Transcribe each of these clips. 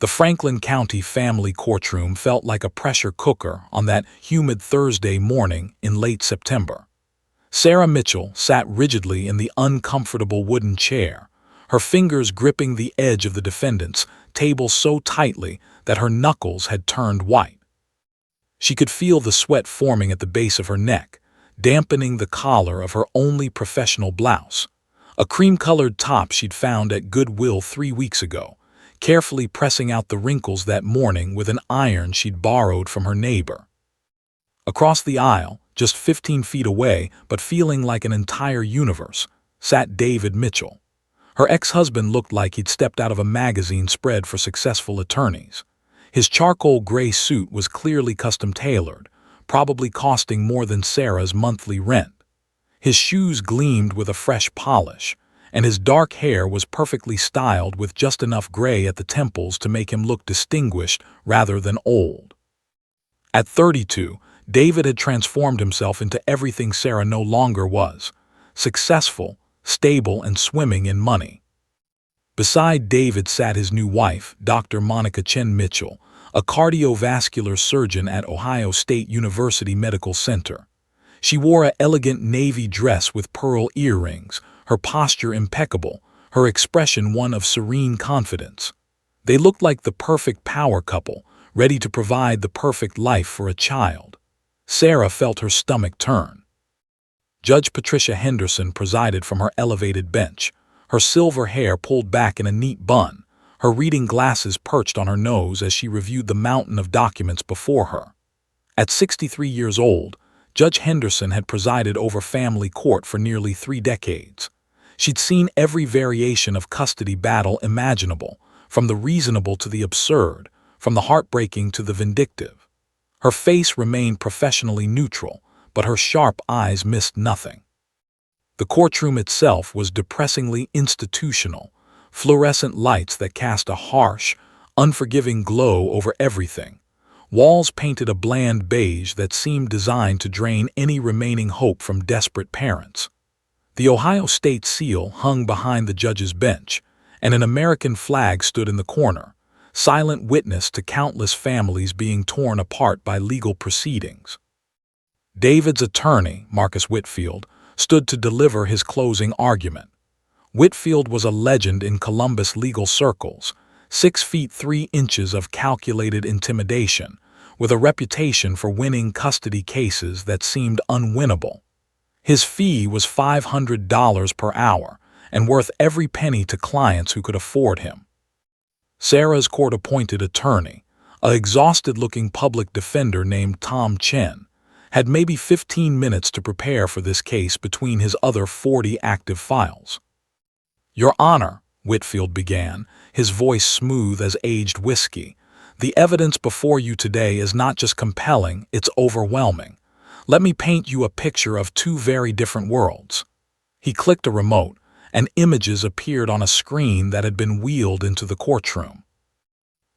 The Franklin County family courtroom felt like a pressure cooker on that humid Thursday morning in late September. Sarah Mitchell sat rigidly in the uncomfortable wooden chair, her fingers gripping the edge of the defendant's table so tightly that her knuckles had turned white. She could feel the sweat forming at the base of her neck, dampening the collar of her only professional blouse, a cream-colored top she'd found at Goodwill 3 weeks ago, carefully pressing out the wrinkles that morning with an iron she'd borrowed from her neighbor. Across the aisle, just 15 feet away, but feeling like an entire universe, sat David Mitchell. Her ex-husband looked like he'd stepped out of a magazine spread for successful attorneys. His charcoal gray suit was clearly custom-tailored, probably costing more than Sarah's monthly rent. His shoes gleamed with a fresh polish, and his dark hair was perfectly styled with just enough gray at the temples to make him look distinguished rather than old. At 32, David had transformed himself into everything Sarah no longer was: successful, stable, and swimming in money. Beside David sat his new wife, Dr. Monica Chen Mitchell, a cardiovascular surgeon at Ohio State University Medical Center. She wore an elegant navy dress with pearl earrings, her posture impeccable, her expression one of serene confidence. They looked like the perfect power couple, ready to provide the perfect life for a child. Sarah felt her stomach turn. Judge Patricia Henderson presided from her elevated bench, her silver hair pulled back in a neat bun, her reading glasses perched on her nose as she reviewed the mountain of documents before her. At 63 years old, Judge Henderson had presided over family court for nearly 3 decades. She'd seen every variation of custody battle imaginable, from the reasonable to the absurd, from the heartbreaking to the vindictive. Her face remained professionally neutral, but her sharp eyes missed nothing. The courtroom itself was depressingly institutional, fluorescent lights that cast a harsh, unforgiving glow over everything. Walls painted a bland beige that seemed designed to drain any remaining hope from desperate parents. The Ohio State seal hung behind the judge's bench, and an American flag stood in the corner, silent witness to countless families being torn apart by legal proceedings. David's attorney, Marcus Whitfield, stood to deliver his closing argument. Whitfield was a legend in Columbus legal circles, 6 feet 3 inches of calculated intimidation, with a reputation for winning custody cases that seemed unwinnable. His fee was $500 per hour, and worth every penny to clients who could afford him. Sarah's court-appointed attorney, an exhausted-looking public defender named Tom Chen, had maybe 15 minutes to prepare for this case between his other 40 active files. "Your Honor," Whitfield began, his voice smooth as aged whiskey, "the evidence before you today is not just compelling, it's overwhelming. Let me paint you a picture of 2 very different worlds." He clicked a remote, and images appeared on a screen that had been wheeled into the courtroom.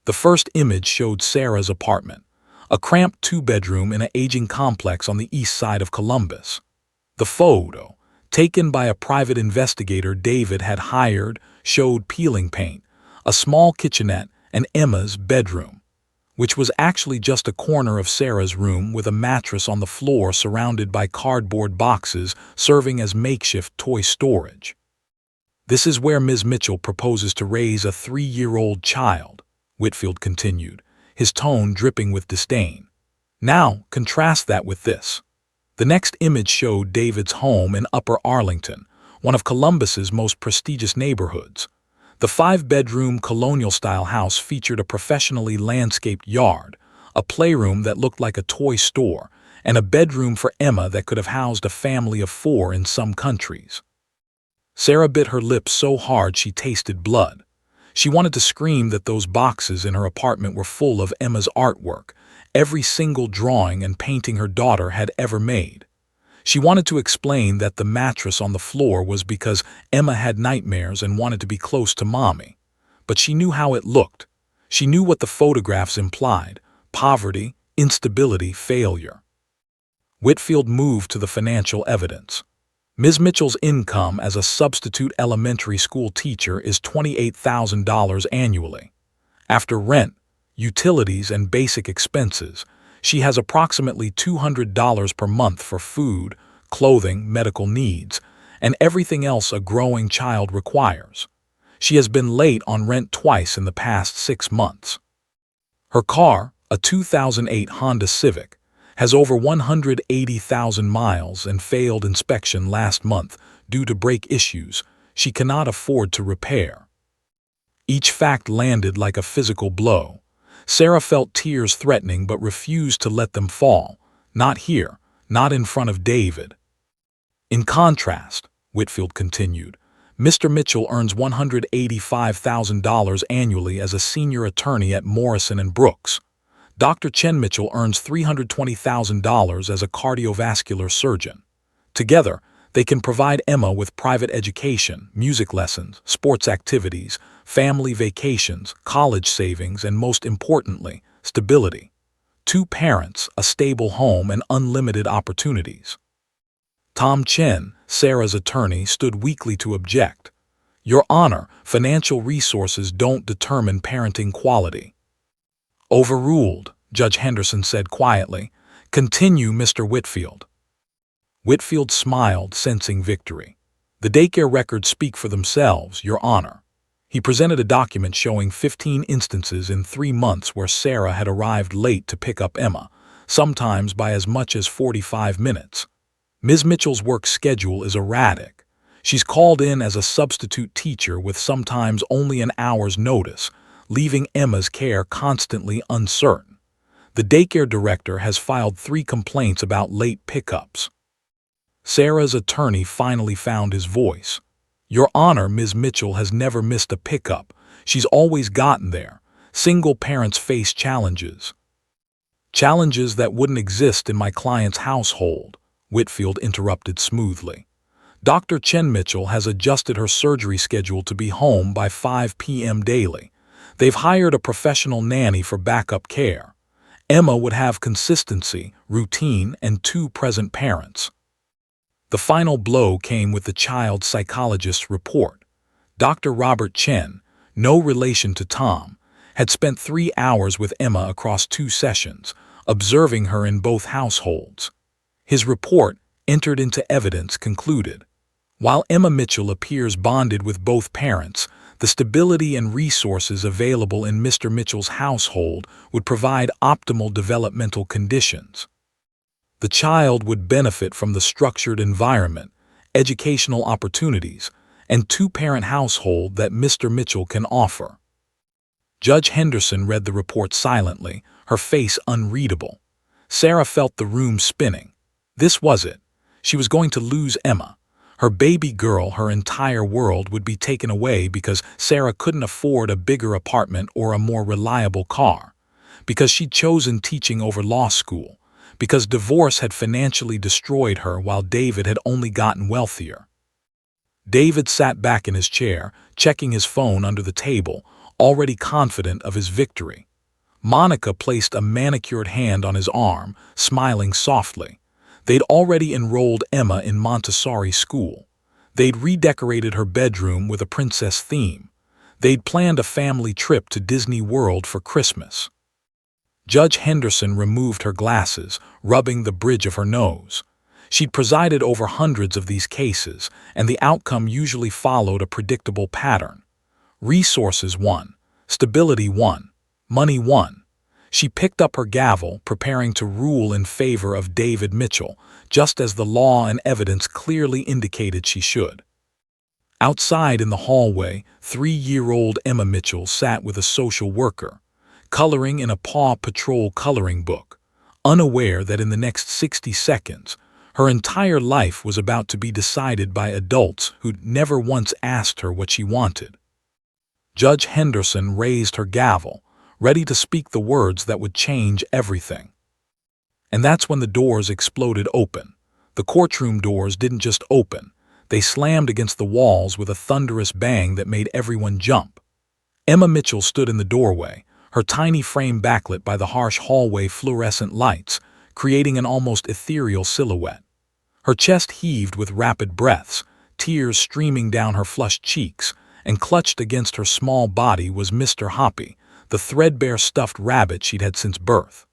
The first image showed Sarah's apartment, a cramped 2-bedroom in an aging complex on the east side of Columbus. The photo, taken by a private investigator David had hired, showed peeling paint, a small kitchenette, and Emma's bedroom, which was actually just a corner of Sarah's room with a mattress on the floor surrounded by cardboard boxes serving as makeshift toy storage. "This is where Ms. Mitchell proposes to raise a 3-year-old child," Whitfield continued, his tone dripping with disdain. "Now, contrast that with this." The next image showed David's home in Upper Arlington, one of Columbus's most prestigious neighborhoods. The 5-bedroom colonial-style house featured a professionally landscaped yard, a playroom that looked like a toy store, and a bedroom for Emma that could have housed a family of 4 in some countries. Sarah bit her lips so hard she tasted blood. She wanted to scream that those boxes in her apartment were full of Emma's artwork, every single drawing and painting her daughter had ever made. She wanted to explain that the mattress on the floor was because Emma had nightmares and wanted to be close to Mommy. But she knew how it looked. She knew what the photographs implied: poverty, instability, failure. Whitfield moved to the financial evidence. Ms. Mitchell's income as a substitute elementary school teacher is $28,000 annually. After rent, utilities, and basic expenses, she has approximately $200 per month for food, clothing, medical needs, and everything else a growing child requires. She has been late on rent twice in the past 6 months. Her car, a 2008 Honda Civic, has over 180,000 miles and failed inspection last month due to brake issues she cannot afford to repair. Each fact landed like a physical blow. Sarah felt tears threatening but refused to let them fall. Not here, not in front of David. In contrast, Whitfield continued, Mr. Mitchell earns $185,000 annually as a senior attorney at Morrison & Brooks. Dr. Chen Mitchell earns $320,000 as a cardiovascular surgeon. Together, they can provide Emma with private education, music lessons, sports activities, family vacations, college savings, and most importantly, stability. 2 parents, a stable home, and unlimited opportunities. Tom Chen, Sarah's attorney, stood weakly to object. Your Honor, financial resources don't determine parenting quality. Overruled, Judge Henderson said quietly. Continue, Mr. Whitfield. Whitfield smiled, sensing victory. The daycare records speak for themselves, Your Honor. He presented a document showing 15 instances in 3 months where Sarah had arrived late to pick up Emma, sometimes by as much as 45 minutes. Ms. Mitchell's work schedule is erratic. She's called in as a substitute teacher with sometimes only an hour's notice, leaving Emma's care constantly uncertain. The daycare director has filed 3 complaints about late pickups. Sarah's attorney finally found his voice. Your Honor, Ms. Mitchell has never missed a pickup. She's always gotten there. Single parents face challenges. Challenges that wouldn't exist in my client's household, Whitfield interrupted smoothly. Dr. Chen Mitchell has adjusted her surgery schedule to be home by 5 p.m. daily. They've hired a professional nanny for backup care. Emma would have consistency, routine, and 2 present parents. The final blow came with the child psychologist's report. Dr. Robert Chen, no relation to Tom, had spent 3 hours with Emma across 2 sessions, observing her in both households. His report, entered into evidence, concluded, while Emma Mitchell appears bonded with both parents, the stability and resources available in Mr. Mitchell's household would provide optimal developmental conditions. The child would benefit from the structured environment, educational opportunities, and 2-parent household that Mr. Mitchell can offer. Judge Henderson read the report silently, her face unreadable. Sarah felt the room spinning. This was it. She was going to lose Emma. Her baby girl, her entire world would be taken away because Sarah couldn't afford a bigger apartment or a more reliable car, because she'd chosen teaching over law school, because divorce had financially destroyed her while David had only gotten wealthier. David sat back in his chair, checking his phone under the table, already confident of his victory. Monica placed a manicured hand on his arm, smiling softly. They'd already enrolled Emma in Montessori school. They'd redecorated her bedroom with a princess theme. They'd planned a family trip to Disney World for Christmas. Judge Henderson removed her glasses, rubbing the bridge of her nose. She'd presided over hundreds of these cases, and the outcome usually followed a predictable pattern. Resources won, stability won, money won. She picked up her gavel, preparing to rule in favor of David Mitchell, just as the law and evidence clearly indicated she should. Outside in the hallway, 3-year-old Emma Mitchell sat with a social worker, coloring in a Paw Patrol coloring book, unaware that in the next 60 seconds, her entire life was about to be decided by adults who'd never once asked her what she wanted. Judge Henderson raised her gavel, ready to speak the words that would change everything. And that's when the doors exploded open. The courtroom doors didn't just open, they slammed against the walls with a thunderous bang that made everyone jump. Emma Mitchell stood in the doorway, her tiny frame backlit by the harsh hallway fluorescent lights, creating an almost ethereal silhouette. Her chest heaved with rapid breaths, tears streaming down her flushed cheeks, and clutched against her small body was Mr. Hoppy, the threadbare stuffed rabbit she'd had since birth.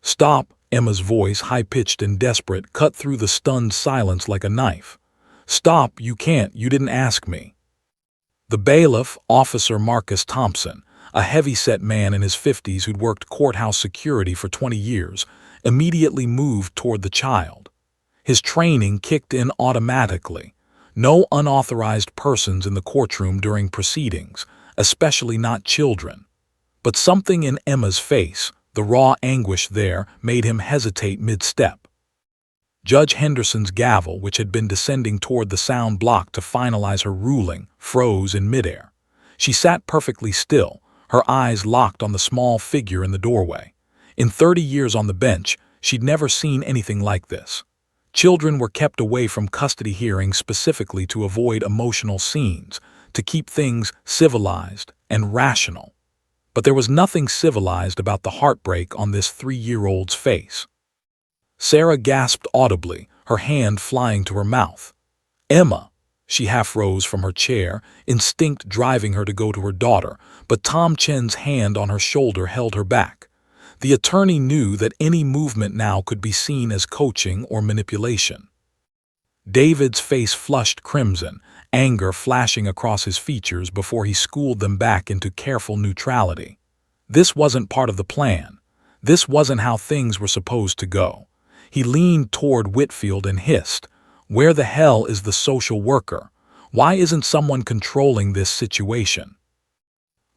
"Stop," Emma's voice, high-pitched and desperate, cut through the stunned silence like a knife. "Stop, you can't, you didn't ask me." The bailiff, Officer Marcus Thompson, a heavy-set man in his 50s who'd worked courthouse security for 20 years, immediately moved toward the child. His training kicked in automatically. No unauthorized persons in the courtroom during proceedings, especially not children. But something in Emma's face, the raw anguish there, made him hesitate mid-step. Judge Henderson's gavel, which had been descending toward the sound block to finalize her ruling, froze in midair. She sat perfectly still, her eyes locked on the small figure in the doorway. In 30 years on the bench, she'd never seen anything like this. Children were kept away from custody hearings specifically to avoid emotional scenes, to keep things civilized and rational. But there was nothing civilized about the heartbreak on this 3-year-old's face. Sarah gasped audibly, her hand flying to her mouth. "Emma!" She half rose from her chair, instinct driving her to go to her daughter, but Tom Chen's hand on her shoulder held her back. The attorney knew that any movement now could be seen as coaching or manipulation. David's face flushed crimson, anger flashing across his features before he schooled them back into careful neutrality. This wasn't part of the plan. This wasn't how things were supposed to go. He leaned toward Whitfield and hissed, "Where the hell is the social worker? Why isn't someone controlling this situation?"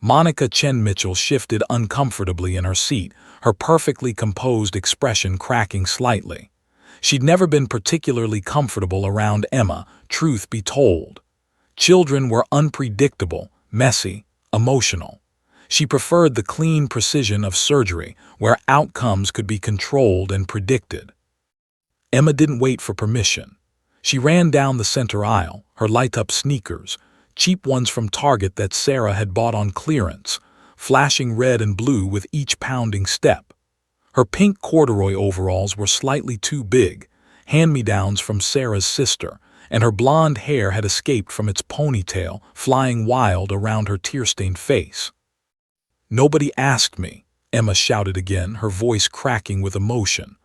Monica Chen Mitchell shifted uncomfortably in her seat, her perfectly composed expression cracking slightly. She'd never been particularly comfortable around Emma, truth be told. Children were unpredictable, messy, emotional. She preferred the clean precision of surgery, where outcomes could be controlled and predicted. Emma didn't wait for permission. She ran down the center aisle, her light-up sneakers, cheap ones from Target that Sarah had bought on clearance, flashing red and blue with each pounding step. Her pink corduroy overalls were slightly too big, hand-me-downs from Sarah's sister, and her blonde hair had escaped from its ponytail, flying wild around her tear-stained face. "Nobody asked me," Emma shouted again, her voice cracking with emotion.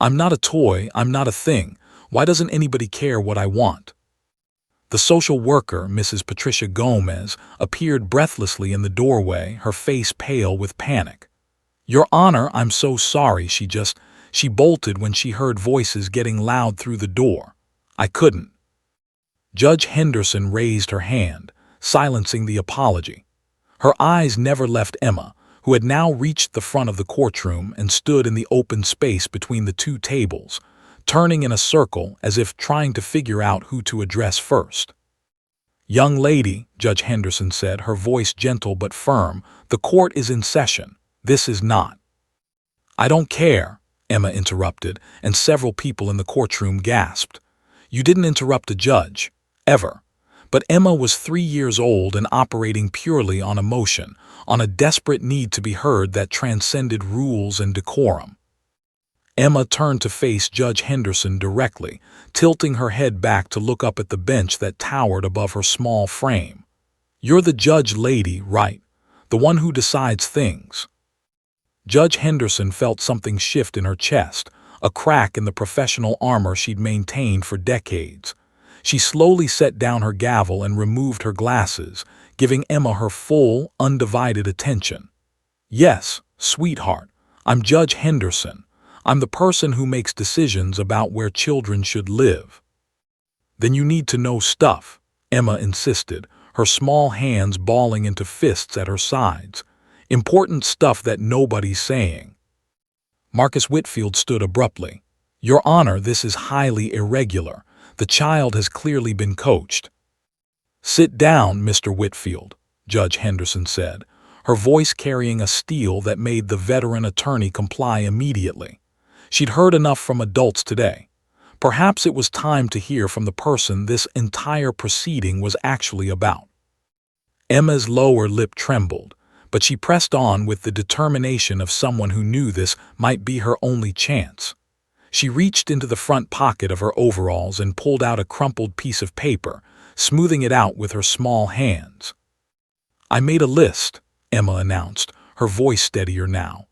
"I'm not a toy, I'm not a thing. Why doesn't anybody care what I want?" The social worker, Mrs. Patricia Gomez, appeared breathlessly in the doorway, her face pale with panic. "Your Honor, I'm so sorry," she bolted when she heard voices getting loud through the door. "I couldn't." Judge Henderson raised her hand, silencing the apology. Her eyes never left Emma, who had now reached the front of the courtroom and stood in the open space between the two tables, turning in a circle as if trying to figure out who to address first. "Young lady," Judge Henderson said, her voice gentle but firm, "the court is in session. This is not." "I don't care," Emma interrupted, and several people in the courtroom gasped. You didn't interrupt a judge, ever. But Emma was 3 years old and operating purely on emotion, on a desperate need to be heard that transcended rules and decorum. Emma turned to face Judge Henderson directly, tilting her head back to look up at the bench that towered above her small frame. "You're the judge lady, right? The one who decides things." Judge Henderson felt something shift in her chest, a crack in the professional armor she'd maintained for decades. She slowly set down her gavel and removed her glasses, giving Emma her full, undivided attention. "Yes, sweetheart, I'm Judge Henderson. I'm the person who makes decisions about where children should live." "Then you need to know stuff," Emma insisted, her small hands balling into fists at her sides. "Important stuff that nobody's saying." Marcus Whitfield stood abruptly. "Your Honor, this is highly irregular. The child has clearly been coached." "Sit down, Mr. Whitfield," Judge Henderson said, her voice carrying a steel that made the veteran attorney comply immediately. She'd heard enough from adults today. Perhaps it was time to hear from the person this entire proceeding was actually about. Emma's lower lip trembled, but she pressed on with the determination of someone who knew this might be her only chance. She reached into the front pocket of her overalls and pulled out a crumpled piece of paper, smoothing it out with her small hands. "I made a list," Emma announced, her voice steadier now.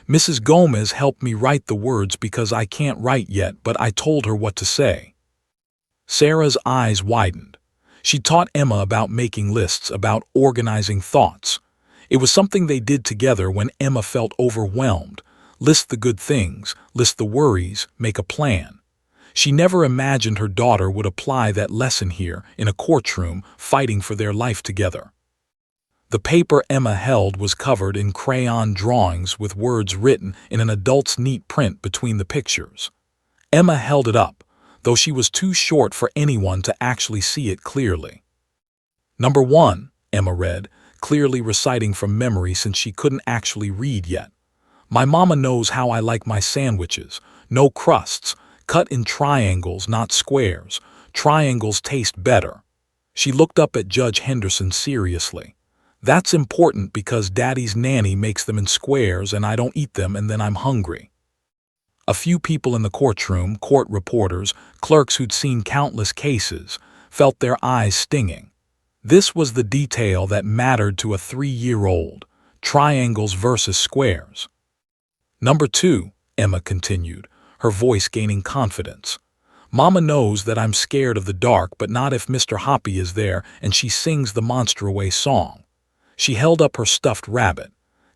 "Mrs. Gomez helped me write the words because I can't write yet, but I told her what to say." Sarah's eyes widened. She taught Emma about making lists, about organizing thoughts. It was something they did together when Emma felt overwhelmed. List the good things, list the worries, make a plan. She never imagined her daughter would apply that lesson here, in a courtroom, fighting for their life together. The paper Emma held was covered in crayon drawings with words written in an adult's neat print between the pictures. Emma held it up, though she was too short for anyone to actually see it clearly. "Number 1, Emma read, clearly reciting from memory since she couldn't actually read yet. "My mama knows how I like my sandwiches. No crusts, cut in triangles, not squares. Triangles taste better." She looked up at Judge Henderson seriously. "That's important because Daddy's nanny makes them in squares and I don't eat them and then I'm hungry." A few people in the courtroom, court reporters, clerks who'd seen countless cases, felt their eyes stinging. This was the detail that mattered to a 3-year-old: triangles versus squares. "Number 2, Emma continued, her voice gaining confidence. "Mama knows that I'm scared of the dark, but not if Mr. Hoppy is there and she sings the Monster Away song." She held up her stuffed rabbit.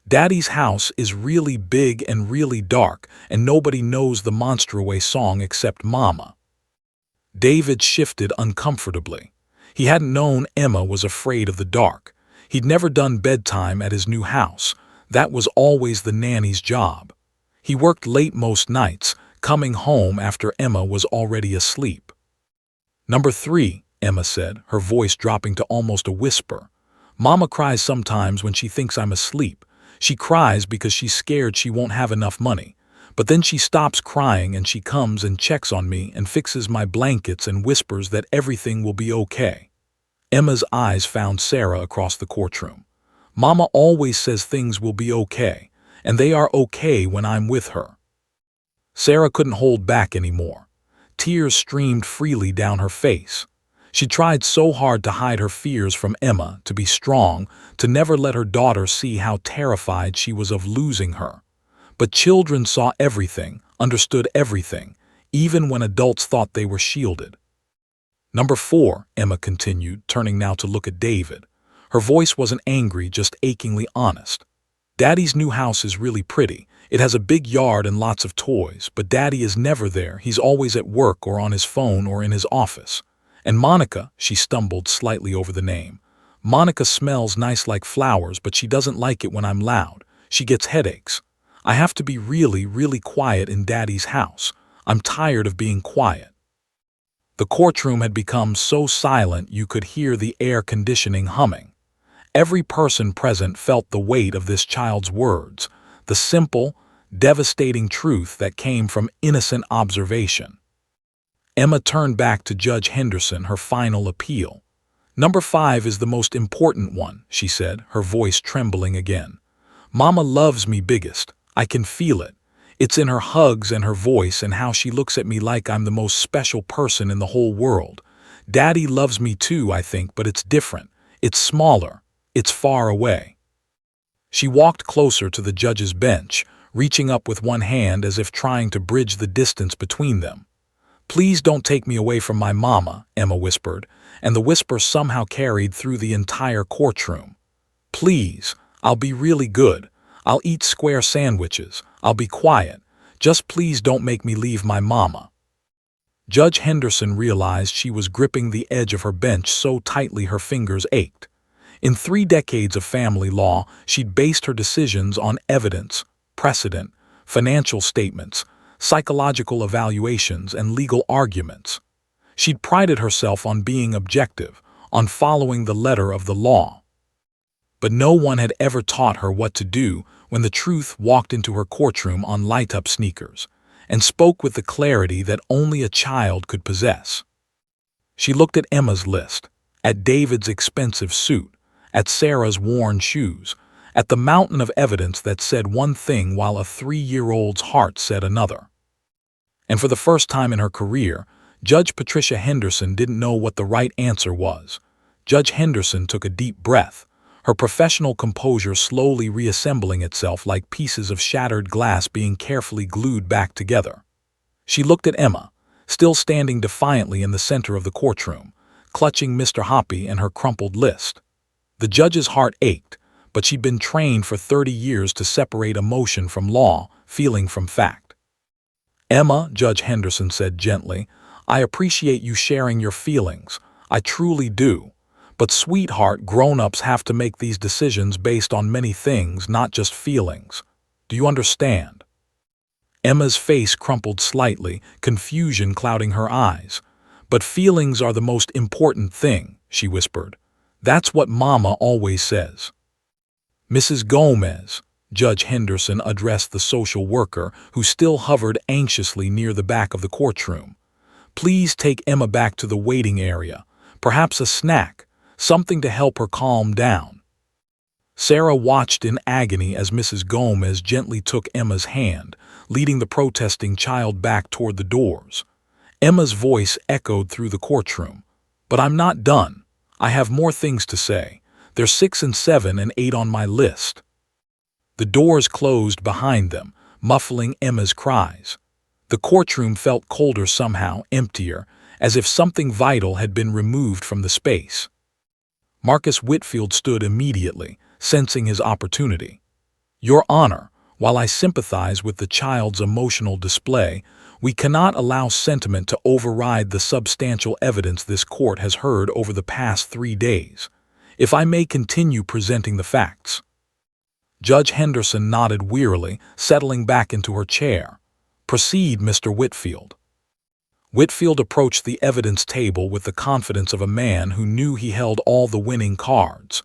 "Daddy's house is really big and really dark, and nobody knows the Monster Away song except Mama." David shifted uncomfortably. He hadn't known Emma was afraid of the dark. He'd never done bedtime at his new house. That was always the nanny's job. He worked late most nights, coming home after Emma was already asleep. "Number 3, Emma said, her voice dropping to almost a whisper. "Mama cries sometimes when she thinks I'm asleep. She cries because she's scared she won't have enough money. But then she stops crying and she comes and checks on me and fixes my blankets and whispers that everything will be okay." Emma's eyes found Sarah across the courtroom. "Mama always says things will be okay, and they are okay when I'm with her." Sarah couldn't hold back anymore. Tears streamed freely down her face. She tried so hard to hide her fears from Emma, to be strong, to never let her daughter see how terrified she was of losing her. But children saw everything, understood everything, even when adults thought they were shielded. "Number 4, Emma continued, turning now to look at David. Her voice wasn't angry, just achingly honest. "Daddy's new house is really pretty. It has a big yard and lots of toys, but Daddy is never there. He's always at work or on his phone or in his office. And Monica," she stumbled slightly over the name, "Monica smells nice like flowers, but she doesn't like it when I'm loud. She gets headaches. I have to be really, really quiet in Daddy's house. I'm tired of being quiet." The courtroom had become so silent you could hear the air conditioning humming. Every person present felt the weight of this child's words, the simple, devastating truth that came from innocent observation. Emma turned back to Judge Henderson, her final appeal. "Number 5 is the most important one," she said, her voice trembling again. "Mama loves me biggest. I can feel it. It's in her hugs and her voice and how she looks at me like I'm the most special person in the whole world. Daddy loves me too, I think, but it's different. It's smaller. It's far away." She walked closer to the judge's bench, reaching up with one hand as if trying to bridge the distance between them. "Please don't take me away from my mama," Emma whispered, and the whisper somehow carried through the entire courtroom. "Please, I'll be really good. I'll eat square sandwiches. I'll be quiet. Just please don't make me leave my mama." Judge Henderson realized she was gripping the edge of her bench so tightly her fingers ached. In 3 decades of family law, she'd based her decisions on evidence, precedent, financial statements, psychological evaluations, and legal arguments. She'd prided herself on being objective, on following the letter of the law. But no one had ever taught her what to do when the truth walked into her courtroom on light-up sneakers and spoke with the clarity that only a child could possess. She looked at Emma's list, at David's expensive suit, at Sarah's worn shoes, at the mountain of evidence that said one thing while a 3-year-old's heart said another. And for the first time in her career, Judge Patricia Henderson didn't know what the right answer was. Judge Henderson took a deep breath. her professional composure slowly reassembling itself like pieces of shattered glass being carefully glued back together. She looked at Emma, still standing defiantly in the center of the courtroom, clutching Mr. Hoppy and her crumpled list. The judge's heart ached, but she'd been trained for 30 years to separate emotion from law, feeling from fact. "Emma," Judge Henderson said gently, "I appreciate you sharing your feelings. I truly do. But sweetheart, grown-ups have to make these decisions based on many things, not just feelings. Do you understand?" Emma's face crumpled slightly, confusion clouding her eyes. "But feelings are the most important thing," she whispered. "That's what Mama always says." "Mrs. Gomez," Judge Henderson addressed the social worker, who still hovered anxiously near the back of the courtroom. "Please take Emma back to the waiting area. Perhaps a snack, something to help her calm down." Sarah watched in agony as Mrs. Gomez gently took Emma's hand, leading the protesting child back toward the doors. Emma's voice echoed through the courtroom. "But I'm not done. I have more things to say. There's 6 and 7 and 8 on my list." The doors closed behind them, muffling Emma's cries. The courtroom felt colder somehow, emptier, as if something vital had been removed from the space. Marcus Whitfield stood immediately, sensing his opportunity. "Your Honor, while I sympathize with the child's emotional display, we cannot allow sentiment to override the substantial evidence this court has heard over the past 3 days. If I may continue presenting the facts." Judge Henderson nodded wearily, settling back into her chair. "Proceed, Mr. Whitfield." Whitfield approached the evidence table with the confidence of a man who knew he held all the winning cards.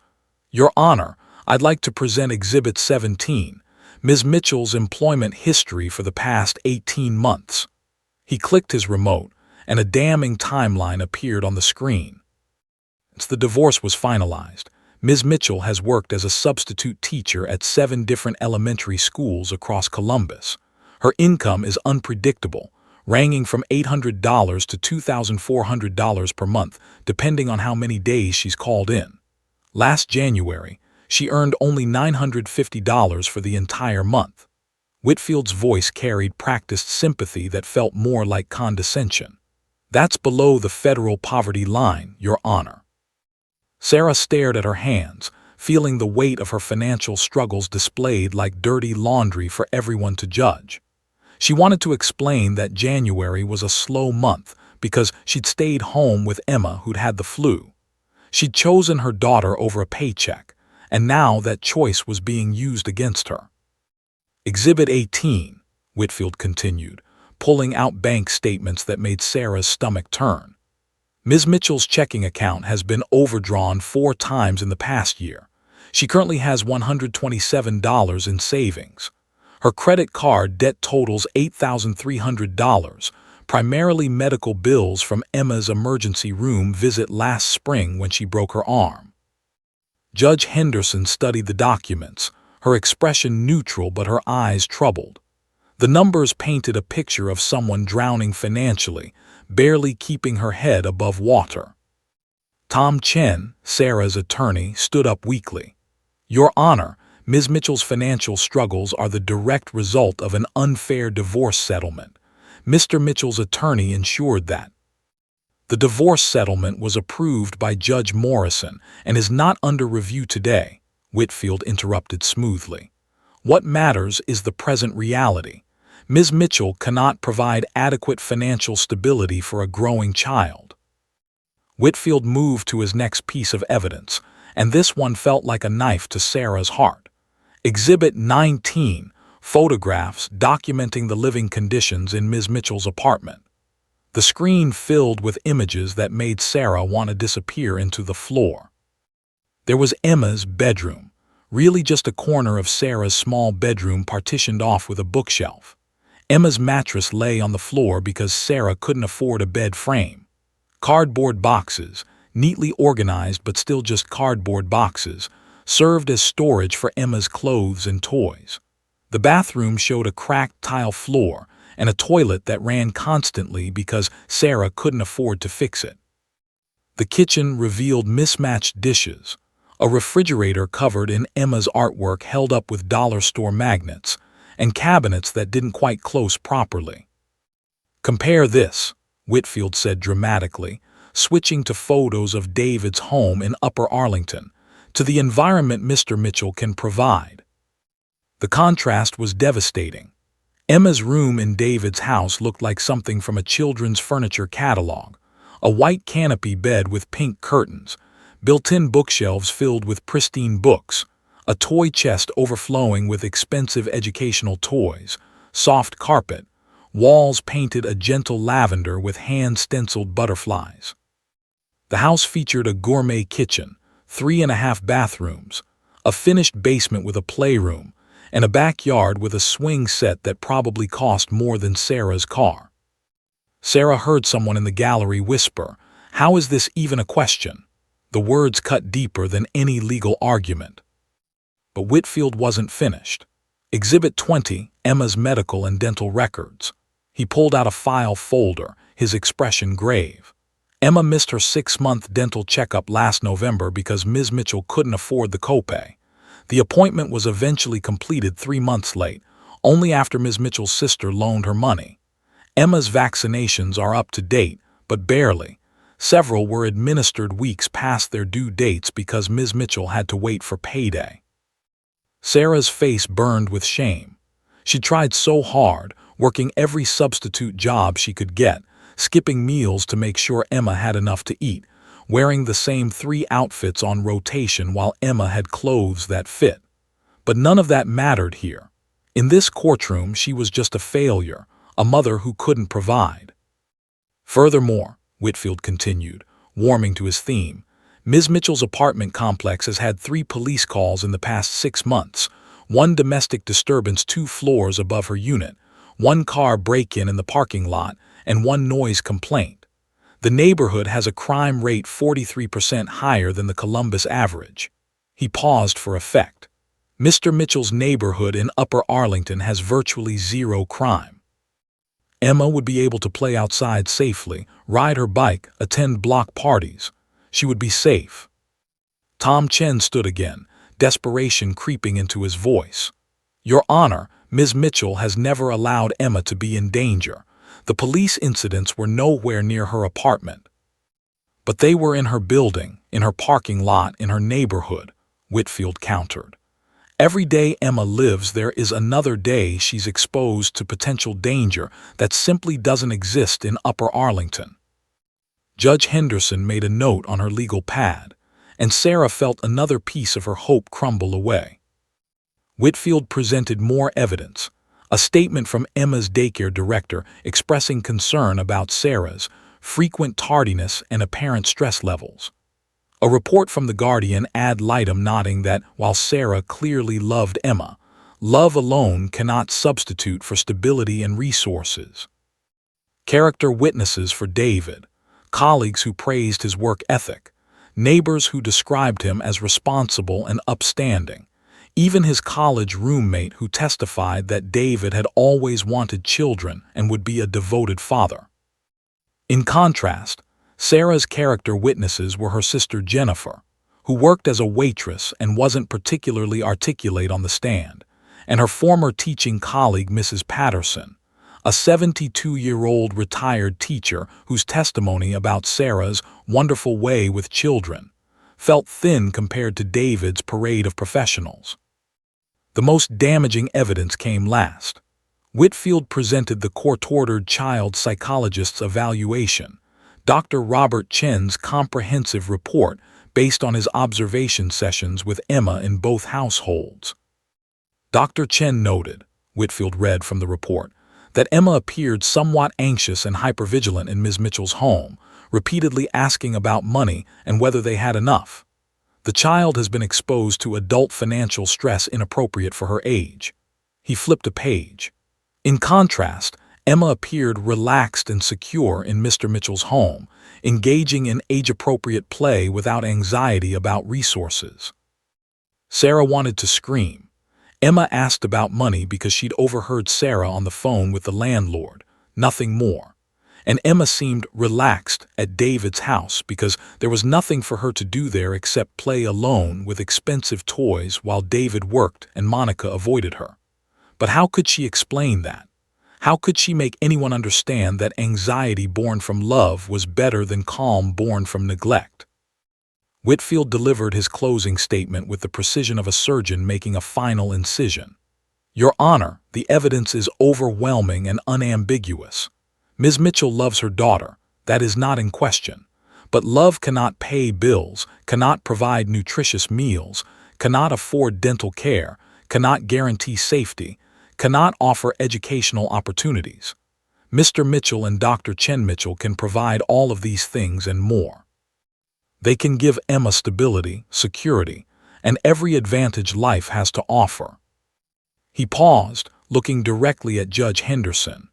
"Your Honor, I'd like to present Exhibit 17, Ms. Mitchell's employment history for the past 18 months. He clicked his remote, and a damning timeline appeared on the screen. Since the divorce was finalized, Ms. Mitchell has worked as a substitute teacher at 7 different elementary schools across Columbus. Her income is unpredictable, ranging from $800 to $2,400 per month, depending on how many days she's called in. Last January, she earned only $950 for the entire month." Whitfield's voice carried practiced sympathy that felt more like condescension. "That's below the federal poverty line, Your Honor." Sarah stared at her hands, feeling the weight of her financial struggles displayed like dirty laundry for everyone to judge. She wanted to explain that January was a slow month because she'd stayed home with Emma, who'd had the flu. She'd chosen her daughter over a paycheck, and now that choice was being used against her. "Exhibit 18, Whitfield continued, pulling out bank statements that made Sarah's stomach turn. "Ms. Mitchell's checking account has been overdrawn 4 times in the past year. She currently has $127 in savings. Her credit card debt totals $8,300, primarily medical bills from Emma's emergency room visit last spring when she broke her arm." Judge Henderson studied the documents, her expression neutral but her eyes troubled. The numbers painted a picture of someone drowning financially, barely keeping her head above water. Tom Chen, Sarah's attorney, stood up weakly. "Your Honor, Ms. Mitchell's financial struggles are the direct result of an unfair divorce settlement. Mr. Mitchell's attorney ensured that." "The divorce settlement was approved by Judge Morrison and is not under review today," Whitfield interrupted smoothly. "What matters is the present reality. Ms. Mitchell cannot provide adequate financial stability for a growing child." Whitfield moved to his next piece of evidence, and this one felt like a knife to Sarah's heart. Exhibit 19, photographs documenting the living conditions in Ms. Mitchell's apartment. The screen filled with images that made Sarah want to disappear into the floor. There was Emma's bedroom, really just a corner of Sarah's small bedroom partitioned off with a bookshelf. Emma's mattress lay on the floor because Sarah couldn't afford a bed frame. Cardboard boxes, neatly organized but still just cardboard boxes, served as storage for Emma's clothes and toys. The bathroom showed a cracked tile floor and a toilet that ran constantly because Sarah couldn't afford to fix it. The kitchen revealed mismatched dishes, a refrigerator covered in Emma's artwork held up with dollar store magnets, and cabinets that didn't quite close properly. "Compare this," Whitfield said dramatically, switching to photos of David's home in Upper Arlington, "to the environment Mr. Mitchell can provide." The contrast was devastating. Emma's room in David's house looked like something from a children's furniture catalog: a white canopy bed with pink curtains, built-in bookshelves filled with pristine books, a toy chest overflowing with expensive educational toys, soft carpet, walls painted a gentle lavender with hand-stenciled butterflies. The house featured a gourmet kitchen, 3.5 bathrooms, a finished basement with a playroom, and a backyard with a swing set that probably cost more than Sarah's car. Sarah heard someone in the gallery whisper, "How is this even a question?" The words cut deeper than any legal argument. But Whitfield wasn't finished. Exhibit 20, Emma's medical and dental records. He pulled out a file folder, his expression grave. Emma missed her 6-month dental checkup last November because Ms. Mitchell couldn't afford the copay. The appointment was eventually completed 3 months late, only after Ms. Mitchell's sister loaned her money. Emma's vaccinations are up to date, but barely. Several were administered weeks past their due dates because Ms. Mitchell had to wait for payday. Sarah's face burned with shame. She tried so hard, working every substitute job she could get, skipping meals to make sure Emma had enough to eat, wearing the same 3 outfits on rotation while Emma had clothes that fit. But none of that mattered here. In this courtroom, she was just a failure, a mother who couldn't provide. Furthermore, Whitfield continued, warming to his theme, Ms. Mitchell's apartment complex has had 3 police calls in the past 6 months, 1 domestic disturbance 2 floors above her unit, 1 car break-in in the parking lot, and 1 noise complaint. The neighborhood has a crime rate 43% higher than the Columbus average. He paused for effect. Mr. Mitchell's neighborhood in Upper Arlington has virtually 0 crime. Emma would be able to play outside safely, ride her bike, attend block parties. She would be safe. Tom Chen stood again, desperation creeping into his voice. "Your Honor, Ms. Mitchell has never allowed Emma to be in danger. The police incidents were nowhere near her apartment." "But they were in her building, in her parking lot, in her neighborhood," Whitfield countered. "Every day Emma lives there is another day she's exposed to potential danger that simply doesn't exist in Upper Arlington." Judge Henderson made a note on her legal pad, and Sarah felt another piece of her hope crumble away. Whitfield presented more evidence, a statement from Emma's daycare director expressing concern about Sarah's frequent tardiness and apparent stress levels. A report from The Guardian ad litem noting that while Sarah clearly loved Emma, love alone cannot substitute for stability and resources. Character witnesses for David, colleagues who praised his work ethic, neighbors who described him as responsible and upstanding, even his college roommate who testified that David had always wanted children and would be a devoted father. In contrast, Sarah's character witnesses were her sister Jennifer, who worked as a waitress and wasn't particularly articulate on the stand, and her former teaching colleague Mrs. Patterson, a 72-year-old retired teacher whose testimony about Sarah's wonderful way with children felt thin compared to David's parade of professionals. The most damaging evidence came last. Whitfield presented the court-ordered child psychologist's evaluation, Dr. Robert Chen's comprehensive report based on his observation sessions with Emma in both households. Dr. Chen noted, Whitfield read from the report, that Emma appeared somewhat anxious and hypervigilant in Ms. Mitchell's home, repeatedly asking about money and whether they had enough. The child has been exposed to adult financial stress inappropriate for her age. He flipped a page. In contrast, Emma appeared relaxed and secure in Mr. Mitchell's home, engaging in age-appropriate play without anxiety about resources. Sarah wanted to scream. Emma asked about money because she'd overheard Sarah on the phone with the landlord, nothing more. And Emma seemed relaxed at David's house because there was nothing for her to do there except play alone with expensive toys while David worked and Monica avoided her. But how could she explain that? How could she make anyone understand that anxiety born from love was better than calm born from neglect? Whitfield delivered his closing statement with the precision of a surgeon making a final incision. Your Honor, the evidence is overwhelming and unambiguous. Ms. Mitchell loves her daughter, that is not in question. But love cannot pay bills, cannot provide nutritious meals, cannot afford dental care, cannot guarantee safety, cannot offer educational opportunities. Mr. Mitchell and Dr. Chen Mitchell can provide all of these things and more. They can give Emma stability, security, and every advantage life has to offer. He paused, looking directly at Judge Henderson.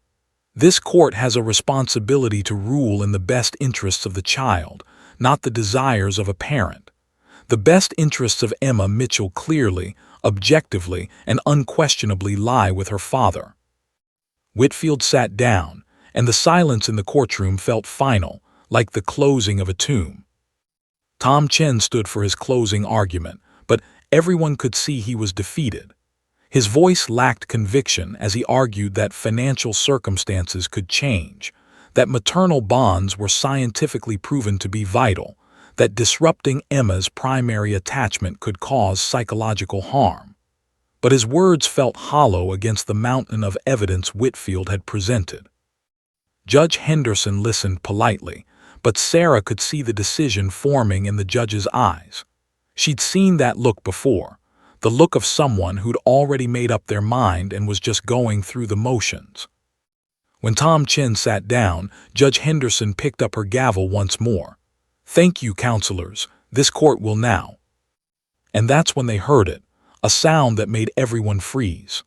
This court has a responsibility to rule in the best interests of the child, not the desires of a parent. The best interests of Emma Mitchell clearly, objectively, and unquestionably lie with her father. Whitfield sat down, and the silence in the courtroom felt final, like the closing of a tomb. Tom Chen stood for his closing argument, but everyone could see he was defeated. His voice lacked conviction as he argued that financial circumstances could change, that maternal bonds were scientifically proven to be vital, that disrupting Emma's primary attachment could cause psychological harm. But his words felt hollow against the mountain of evidence Whitfield had presented. Judge Henderson listened politely, but Sarah could see the decision forming in the judge's eyes. She'd seen that look before, the look of someone who'd already made up their mind and was just going through the motions. When Tom Chen sat down, Judge Henderson picked up her gavel once more. Thank you, counselors. This court will now. And that's when they heard it, a sound that made everyone freeze.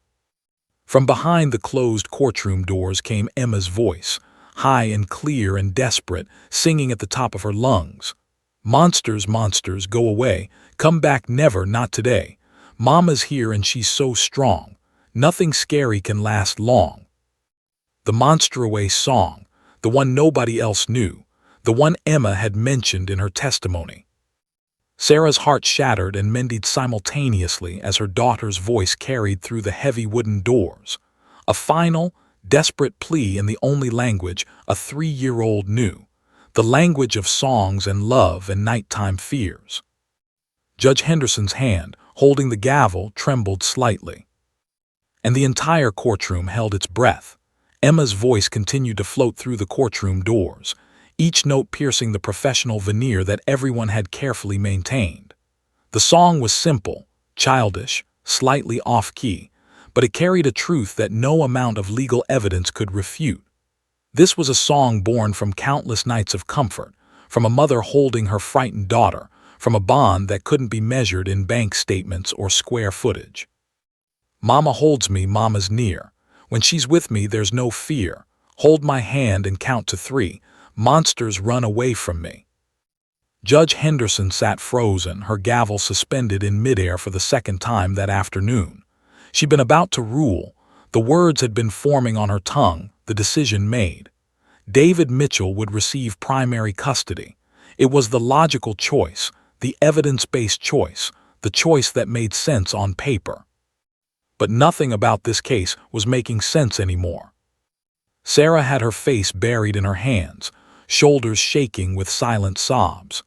From behind the closed courtroom doors came Emma's voice, high and clear and desperate, singing at the top of her lungs. Monsters, monsters, go away. Come back never, not today. Mama's here and she's so strong. Nothing scary can last long. The Monster Away song, the one nobody else knew, the one Emma had mentioned in her testimony. Sarah's heart shattered and mended simultaneously as her daughter's voice carried through the heavy wooden doors. A final, desperate plea in the only language a 3-year-old knew, the language of songs and love and nighttime fears. Judge Henderson's hand, holding the gavel, trembled slightly. And the entire courtroom held its breath. Emma's voice continued to float through the courtroom doors, each note piercing the professional veneer that everyone had carefully maintained. The song was simple, childish, slightly off-key, but it carried a truth that no amount of legal evidence could refute. This was a song born from countless nights of comfort, from a mother holding her frightened daughter, from a bond that couldn't be measured in bank statements or square footage. Mama holds me, mama's near. When she's with me, there's no fear. Hold my hand and count to 3. Monsters run away from me. Judge Henderson sat frozen, her gavel suspended in midair for the second time that afternoon. She'd been about to rule. The words had been forming on her tongue, the decision made. David Mitchell would receive primary custody. It was the logical choice, the evidence-based choice, the choice that made sense on paper. But nothing about this case was making sense anymore. Sarah had her face buried in her hands, shoulders shaking with silent sobs.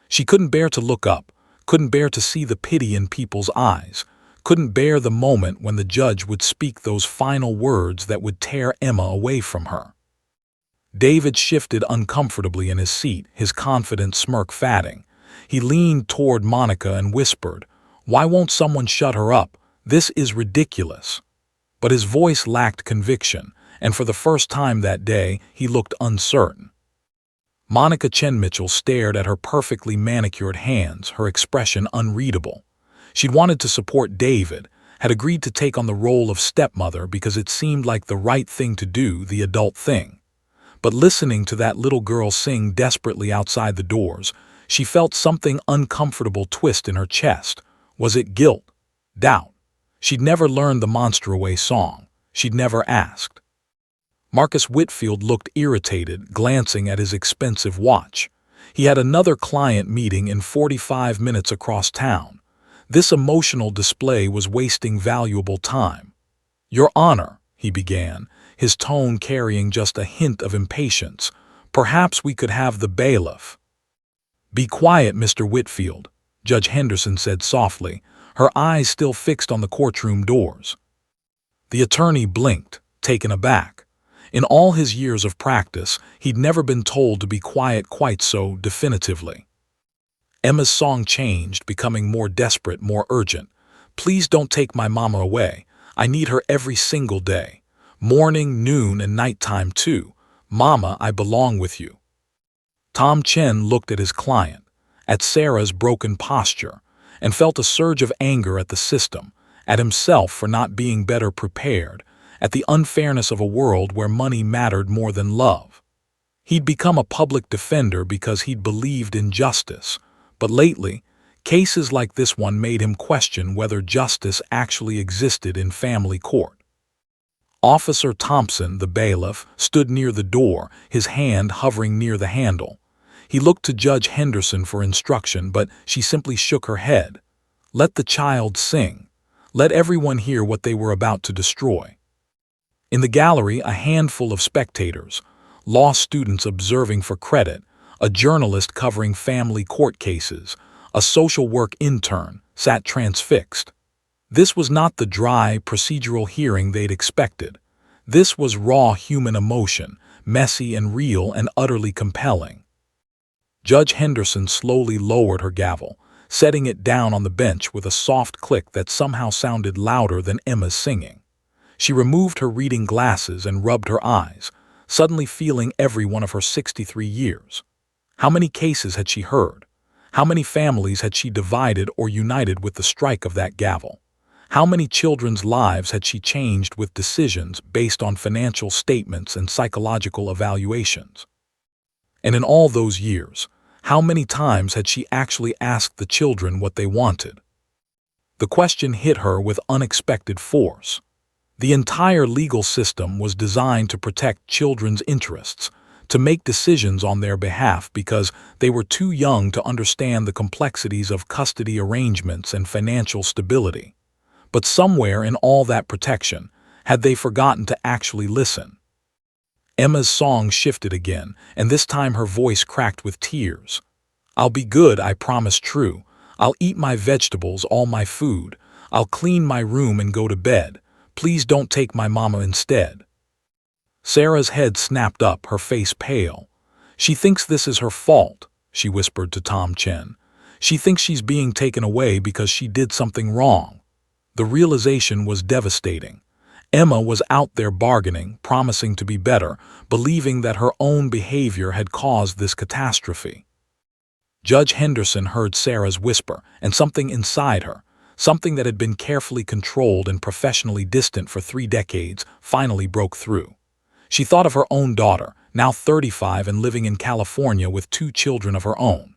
She couldn't bear to look up, couldn't bear to see the pity in people's eyes, couldn't bear the moment when the judge would speak those final words that would tear Emma away from her. David shifted uncomfortably in his seat, his confident smirk fading. He leaned toward Monica and whispered, "Why won't someone shut her up? This is ridiculous." But his voice lacked conviction, and for the first time that day, he looked uncertain. Monica Chen Mitchell stared at her perfectly manicured hands, her expression unreadable. She'd wanted to support David, had agreed to take on the role of stepmother because it seemed like the right thing to do, the adult thing. But listening to that little girl sing desperately outside the doors, she felt something uncomfortable twist in her chest. Was it guilt? Doubt? She'd never learned the Monster Away song. She'd never asked. Marcus Whitfield looked irritated, glancing at his expensive watch. He had another client meeting in 45 minutes across town. This emotional display was wasting valuable time. "Your Honor," he began, his tone carrying just a hint of impatience, "perhaps we could have the bailiff." "Be quiet, Mr. Whitfield," Judge Henderson said softly, her eyes still fixed on the courtroom doors. The attorney blinked, taken aback. In all his years of practice, he'd never been told to be quiet quite so definitively. Emma's song changed, becoming more desperate, more urgent. "Please don't take my mama away. I need her every single day. Morning, noon, and nighttime too. Mama, I belong with you." Tom Chen looked at his client, at Sarah's broken posture, and felt a surge of anger at the system, at himself for not being better prepared, at the unfairness of a world where money mattered more than love. He'd become a public defender because he'd believed in justice, but lately, cases like this one made him question whether justice actually existed in family court. Officer Thompson, the bailiff, stood near the door, his hand hovering near the handle. He looked to Judge Henderson for instruction, but she simply shook her head. Let the child sing. Let everyone hear what they were about to destroy. In the gallery, a handful of spectators, law students observing for credit, a journalist covering family court cases, a social work intern, sat transfixed. This was not the dry, procedural hearing they'd expected. This was raw human emotion, messy and real and utterly compelling. Judge Henderson slowly lowered her gavel, setting it down on the bench with a soft click that somehow sounded louder than Emma's singing. She removed her reading glasses and rubbed her eyes, suddenly feeling every one of her 63 years. How many cases had she heard? How many families had she divided or united with the strike of that gavel? How many children's lives had she changed with decisions based on financial statements and psychological evaluations? And in all those years, how many times had she actually asked the children what they wanted? The question hit her with unexpected force. The entire legal system was designed to protect children's interests, to make decisions on their behalf because they were too young to understand the complexities of custody arrangements and financial stability. But somewhere in all that protection, had they forgotten to actually listen? Emma's song shifted again, and this time her voice cracked with tears. "I'll be good, I promise true. I'll eat my vegetables, all my food. I'll clean my room and go to bed. Please don't take my mama instead." Sarah's head snapped up, her face pale. "She thinks this is her fault," she whispered to Tom Chen. "She thinks she's being taken away because she did something wrong." The realization was devastating. Emma was out there bargaining, promising to be better, believing that her own behavior had caused this catastrophe. Judge Henderson heard Sarah's whisper, and something inside her, something that had been carefully controlled and professionally distant for 3 decades, finally broke through. She thought of her own daughter, now 35 and living in California with 2 children of her own.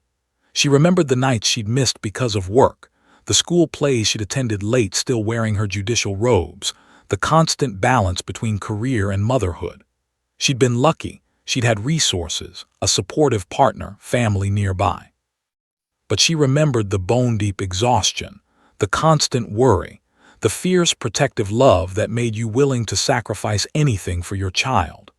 She remembered the nights she'd missed because of work, the school plays she'd attended late still wearing her judicial robes, the constant balance between career and motherhood. She'd been lucky, she'd had resources, a supportive partner, family nearby. But she remembered the bone-deep exhaustion, the constant worry, the fierce protective love that made you willing to sacrifice anything for your child.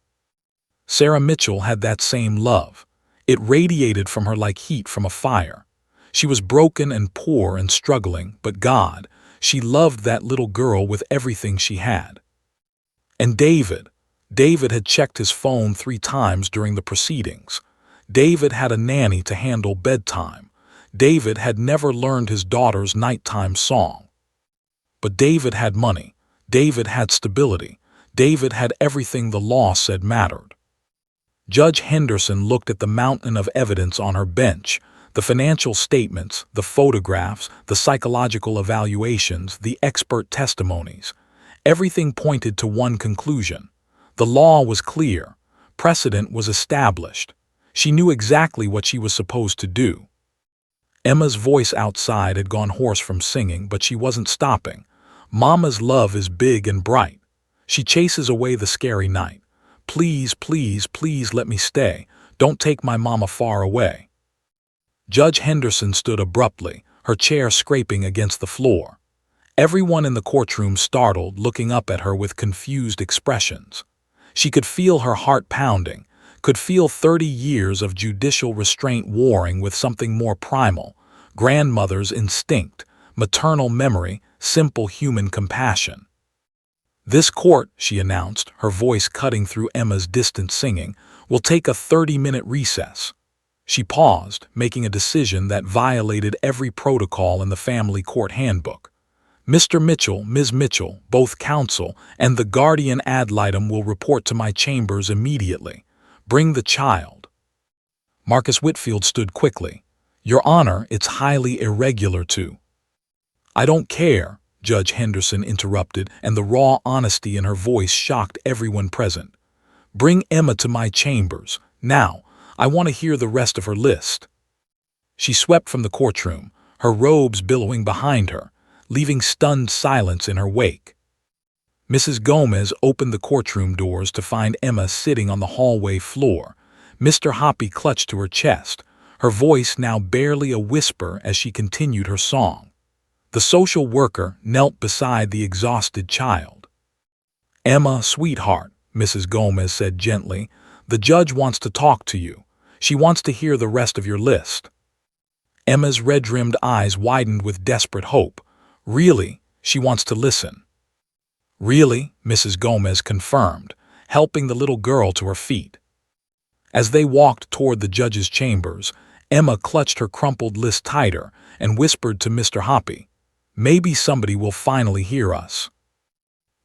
Sarah Mitchell had that same love. It radiated from her like heat from a fire. She was broken and poor and struggling, but God, she loved that little girl with everything she had. And David had checked his phone 3 times during the proceedings. David had a nanny to handle bedtime. David had never learned his daughter's nighttime song. But David had money. David had stability. David had everything the law said mattered. Judge Henderson looked at the mountain of evidence on her bench, the financial statements, the photographs, the psychological evaluations, the expert testimonies. Everything pointed to one conclusion. The law was clear. Precedent was established. She knew exactly what she was supposed to do. Emma's voice outside had gone hoarse from singing, but she wasn't stopping. Mama's love is big and bright. She chases away the scary night, Please, please, please let me stay. Don't take my mama far away." Judge Henderson stood abruptly, her chair scraping against the floor. Everyone in the courtroom startled, looking up at her with confused expressions. She could feel her heart pounding, could feel 30 years of judicial restraint warring with something more primal, grandmother's instinct, maternal memory, simple human compassion. "This court," she announced, her voice cutting through Emma's distant singing, "will take a 30-minute recess." She paused, making a decision that violated every protocol in the family court handbook. "Mr. Mitchell, Ms. Mitchell, both counsel, and the guardian ad litem will report to my chambers immediately. Bring the child." Marcus Whitfield stood quickly. "Your Honor, it's highly irregular to—" "I don't care," Judge Henderson interrupted, and the raw honesty in her voice shocked everyone present. "Bring Emma to my chambers. Now, I want to hear the rest of her list." She swept from the courtroom, her robes billowing behind her, leaving stunned silence in her wake. Mrs. Gomez opened the courtroom doors to find Emma sitting on the hallway floor. Mr. Hoppy clutched to her chest, her voice now barely a whisper as she continued her song. The social worker knelt beside the exhausted child. "Emma, sweetheart," Mrs. Gomez said gently, "the judge wants to talk to you. She wants to hear the rest of your list." Emma's red-rimmed eyes widened with desperate hope. "Really? She wants to listen." "Really?" Mrs. Gomez confirmed, helping the little girl to her feet. As they walked toward the judge's chambers, Emma clutched her crumpled list tighter and whispered to Mr. Hoppy, "Maybe somebody will finally hear us."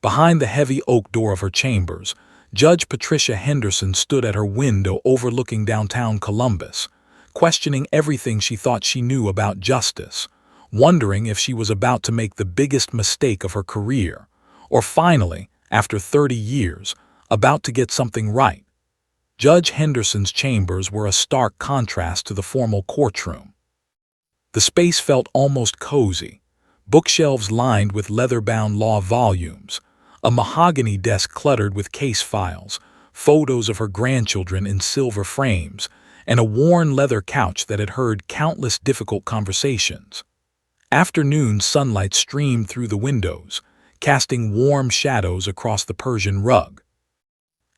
Behind the heavy oak door of her chambers, Judge Patricia Henderson stood at her window overlooking downtown Columbus, questioning everything she thought she knew about justice, wondering if she was about to make the biggest mistake of her career, or finally, after 30 years, about to get something right. Judge Henderson's chambers were a stark contrast to the formal courtroom. The space felt almost cozy, bookshelves lined with leather-bound law volumes, a mahogany desk cluttered with case files, photos of her grandchildren in silver frames, and a worn leather couch that had heard countless difficult conversations. Afternoon sunlight streamed through the windows, casting warm shadows across the Persian rug.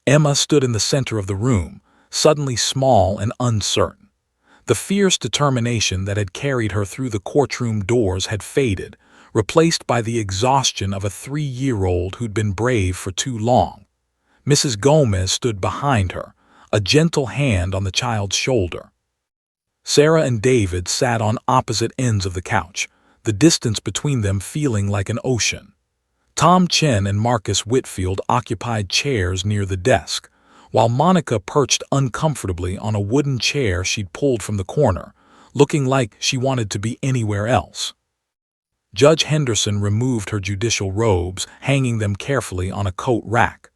Emma stood in the center of the room, suddenly small and uncertain. The fierce determination that had carried her through the courtroom doors had faded, replaced by the exhaustion of a 3-year-old who'd been brave for too long. Mrs. Gomez stood behind her, a gentle hand on the child's shoulder. Sarah and David sat on opposite ends of the couch, the distance between them feeling like an ocean. Tom Chen and Marcus Whitfield occupied chairs near the desk, while Monica perched uncomfortably on a wooden chair she'd pulled from the corner, looking like she wanted to be anywhere else. Judge Henderson removed her judicial robes, hanging them carefully on a coat rack.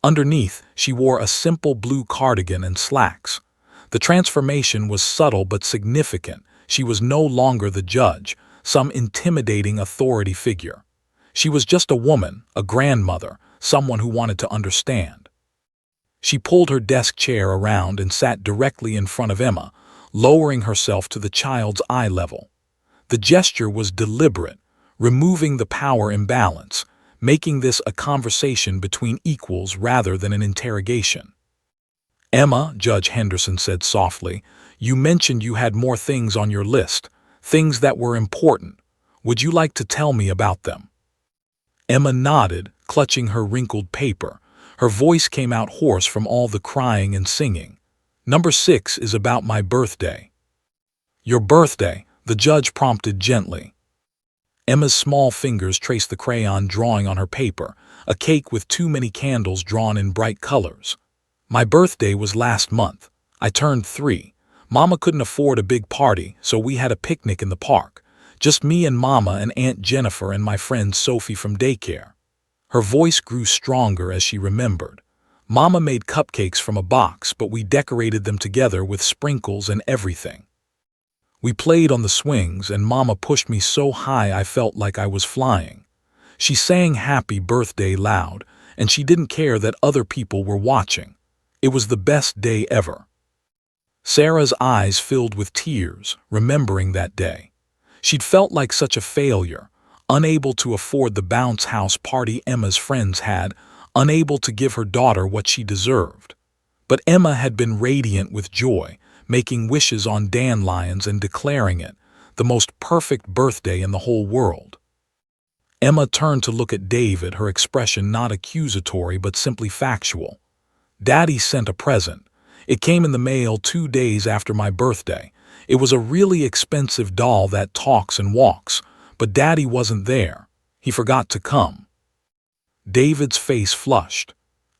Underneath, she wore a simple blue cardigan and slacks. The transformation was subtle but significant. She was no longer the judge, some intimidating authority figure. She was just a woman, a grandmother, someone who wanted to understand. She pulled her desk chair around and sat directly in front of Emma, lowering herself to the child's eye level. The gesture was deliberate, removing the power imbalance, making this a conversation between equals rather than an interrogation. "Emma," Judge Henderson said softly, "you mentioned you had more things on your list, things that were important. Would you like to tell me about them?" Emma nodded, clutching her wrinkled paper. Her voice came out hoarse from all the crying and singing. "Number 6 is about my birthday." "Your birthday," the judge prompted gently. Emma's small fingers traced the crayon drawing on her paper, a cake with too many candles drawn in bright colors. "My birthday was last month. I turned 3. Mama couldn't afford a big party, so we had a picnic in the park. Just me and Mama and Aunt Jennifer and my friend Sophie from daycare." Her voice grew stronger as she remembered. "Mama made cupcakes from a box, but we decorated them together with sprinkles and everything. We played on the swings, and Mama pushed me so high I felt like I was flying. She sang happy birthday loud, and she didn't care that other people were watching. It was the best day ever. Sarah's eyes filled with tears, remembering that day. She'd felt like such a failure, unable to afford the bounce house party Emma's friends had, unable to give her daughter what she deserved. But Emma had been radiant with joy, making wishes on dandelions and declaring it the most perfect birthday in the whole world. Emma turned to look at David, her expression not accusatory but simply factual. "Daddy sent a present. It came in the mail 2 days after my birthday. It was a really expensive doll that talks and walks, but Daddy wasn't there. He forgot to come." David's face flushed.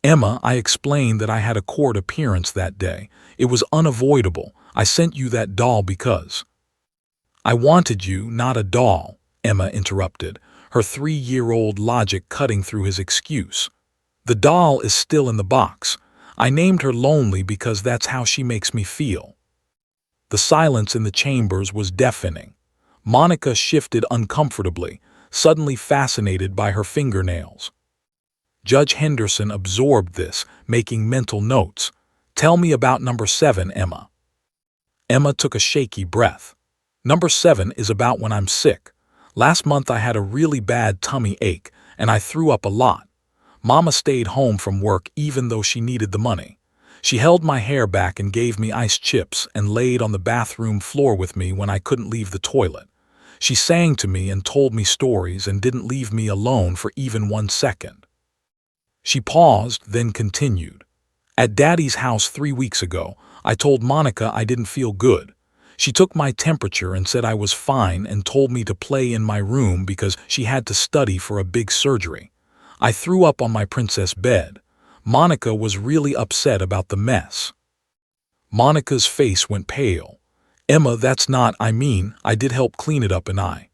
"Emma, I explained that I had a court appearance that day. It was unavoidable. I sent you that doll because—" "I wanted you, not a doll," Emma interrupted, her 3-year-old logic cutting through his excuse. "The doll is still in the box. I named her Lonely because that's how she makes me feel." The silence in the chambers was deafening. Monica shifted uncomfortably, suddenly fascinated by her fingernails. Judge Henderson absorbed this, making mental notes. "Tell me about number 7, Emma." Emma took a shaky breath. "Number 7 is about when I'm sick. Last month I had a really bad tummy ache, and I threw up a lot. Mama stayed home from work even though she needed the money. She held my hair back and gave me ice chips and laid on the bathroom floor with me when I couldn't leave the toilet. She sang to me and told me stories and didn't leave me alone for even 1 second. She paused, then continued. "At Daddy's house 3 weeks ago, I told Monica I didn't feel good. She took my temperature and said I was fine and told me to play in my room because she had to study for a big surgery. I threw up on my princess bed. Monica was really upset about the mess." Monica's face went pale. "Emma, that's not, I did help clean it up and I—"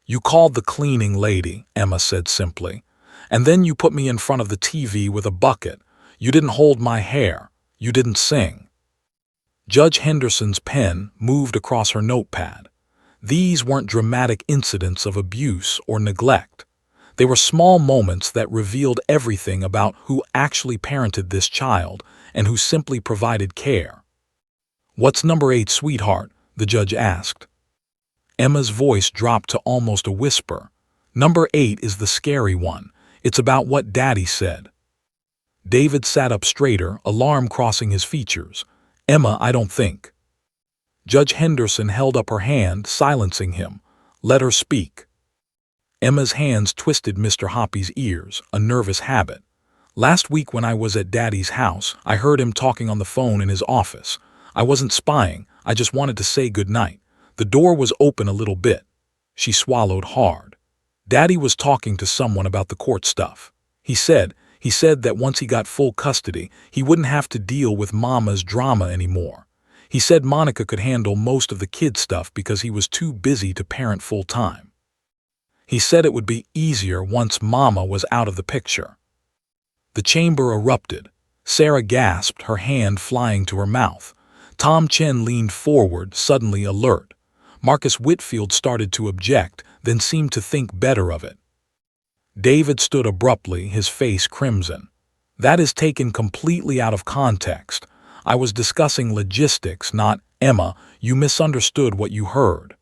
"You called the cleaning lady," Emma said simply. "And then you put me in front of the TV with a bucket. You didn't hold my hair. You didn't sing." Judge Henderson's pen moved across her notepad. These weren't dramatic incidents of abuse or neglect. They were small moments that revealed everything about who actually parented this child and who simply provided care. "What's number 8, sweetheart?" the judge asked. Emma's voice dropped to almost a whisper. "Number 8 is the scary one. It's about what Daddy said." David sat up straighter, alarm crossing his features. "Emma, I don't think—" Judge Henderson held up her hand, silencing him. "Let her speak." Emma's hands twisted Mr. Hoppy's ears, a nervous habit. "Last week when I was at Daddy's house, I heard him talking on the phone in his office. I wasn't spying, I just wanted to say goodnight. The door was open a little bit." She swallowed hard. "Daddy was talking to someone about the court stuff. He said that once he got full custody, he wouldn't have to deal with Mama's drama anymore. He said Monica could handle most of the kid stuff because he was too busy to parent full-time. He said it would be easier once Mama was out of the picture." The chamber erupted. Sarah gasped, her hand flying to her mouth. Tom Chen leaned forward, suddenly alert. Marcus Whitfield started to object, then seemed to think better of it. David stood abruptly, his face crimson. "That is taken completely out of context. I was discussing logistics, not Emma. You misunderstood what you heard."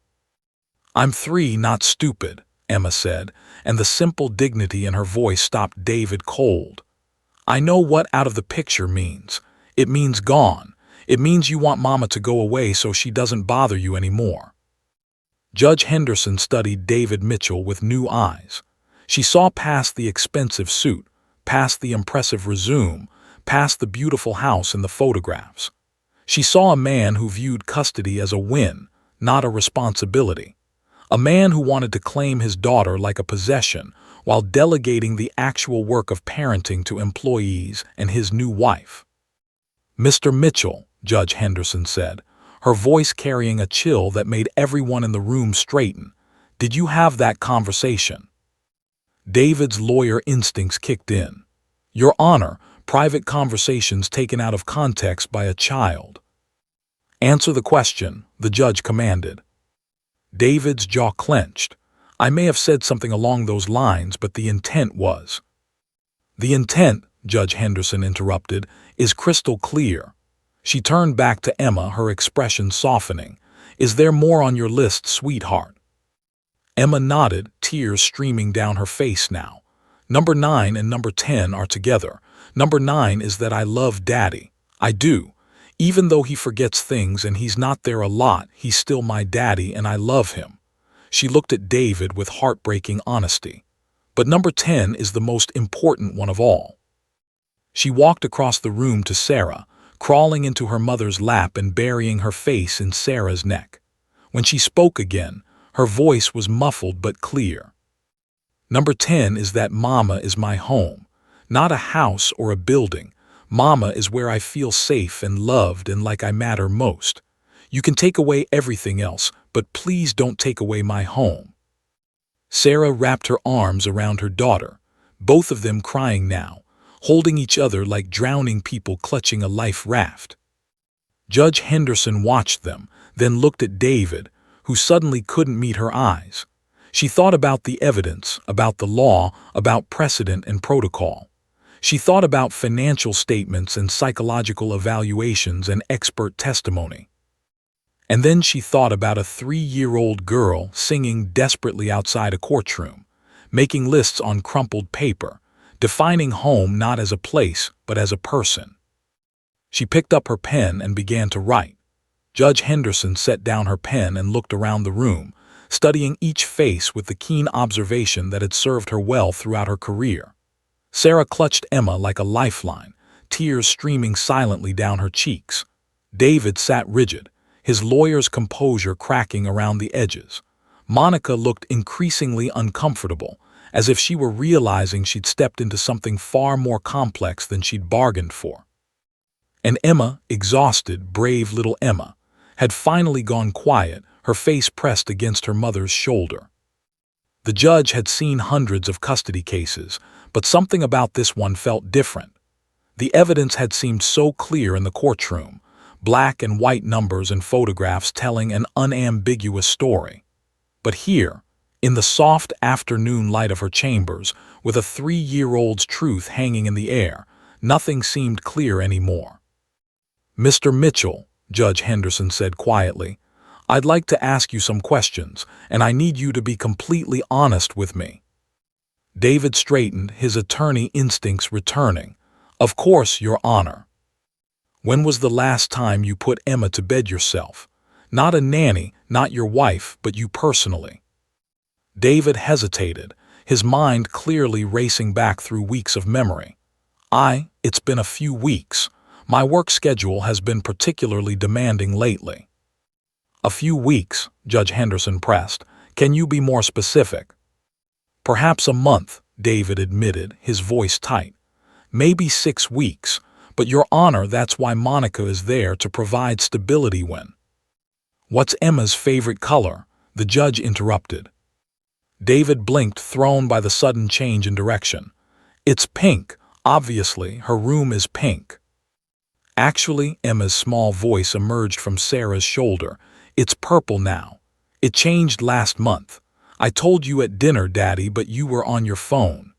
"I'm 3, not stupid," Emma said, and the simple dignity in her voice stopped David cold. "I know what out of the picture means. It means gone. It means you want Mama to go away so she doesn't bother you anymore." Judge Henderson studied David Mitchell with new eyes. She saw past the expensive suit, past the impressive resume, past the beautiful house in the photographs. She saw a man who viewed custody as a win, not a responsibility. A man who wanted to claim his daughter like a possession while delegating the actual work of parenting to employees and his new wife. "Mr. Mitchell," Judge Henderson said, her voice carrying a chill that made everyone in the room straighten, "did you have that conversation?" David's lawyer instincts kicked in. "Your Honor, private conversations taken out of context by a child." "Answer the question," the judge commanded. David's jaw clenched. "I may have said something along those lines, but the intent was—" The intent, Judge Henderson interrupted, is crystal clear. She turned back to Emma, her expression softening. Is there more on your list, sweetheart? Emma nodded, tears streaming down her face now. Number 9 and number 10 are together. Number 9 is that I love Daddy. I do. Even though he forgets things and he's not there a lot, he's still my daddy and I love him. She looked at David with heartbreaking honesty. But number 10 is the most important one of all. She walked across the room to Sarah, crawling into her mother's lap and burying her face in Sarah's neck. When she spoke again, her voice was muffled but clear. Number 10 is that Mama is my home, not a house or a building. Mama is where I feel safe and loved and like I matter most. You can take away everything else, but please don't take away my home. Sarah wrapped her arms around her daughter, both of them crying now, holding each other like drowning people clutching a life raft. Judge Henderson watched them, then looked at David, who suddenly couldn't meet her eyes. She thought about the evidence, about the law, about precedent and protocol. She thought about financial statements and psychological evaluations and expert testimony. And then she thought about a 3-year-old girl singing desperately outside a courtroom, making lists on crumpled paper, defining home not as a place but as a person. She picked up her pen and began to write. Judge Henderson set down her pen and looked around the room, studying each face with the keen observation that had served her well throughout her career. Sarah clutched Emma like a lifeline, tears streaming silently down her cheeks. David sat rigid, his lawyer's composure cracking around the edges. Monica looked increasingly uncomfortable, as if she were realizing she'd stepped into something far more complex than she'd bargained for. And Emma, exhausted, brave little Emma, had finally gone quiet, her face pressed against her mother's shoulder. The judge had seen hundreds of custody cases, but something about this one felt different. The evidence had seemed so clear in the courtroom, black and white numbers and photographs telling an unambiguous story. But here, in the soft afternoon light of her chambers, with a 3-year-old's truth hanging in the air, nothing seemed clear anymore. Mr. Mitchell, Judge Henderson said quietly, I'd like to ask you some questions, and I need you to be completely honest with me. David straightened, his attorney instincts returning. Of course, Your Honor. When was the last time you put Emma to bed yourself? Not a nanny, not your wife, but you personally. David hesitated, his mind clearly racing back through weeks of memory. It's been a few weeks. My work schedule has been particularly demanding lately. A few weeks, Judge Henderson pressed. Can you be more specific? Perhaps a month, David admitted, his voice tight. Maybe 6 weeks. But Your Honor, that's why Monica is there, to provide stability when. What's Emma's favorite color? The judge interrupted. David blinked, thrown by the sudden change in direction. It's pink. Obviously, her room is pink. Actually, Emma's small voice emerged from Sarah's shoulder. It's purple now. It changed last month. I told you at dinner, Daddy, but you were on your phone.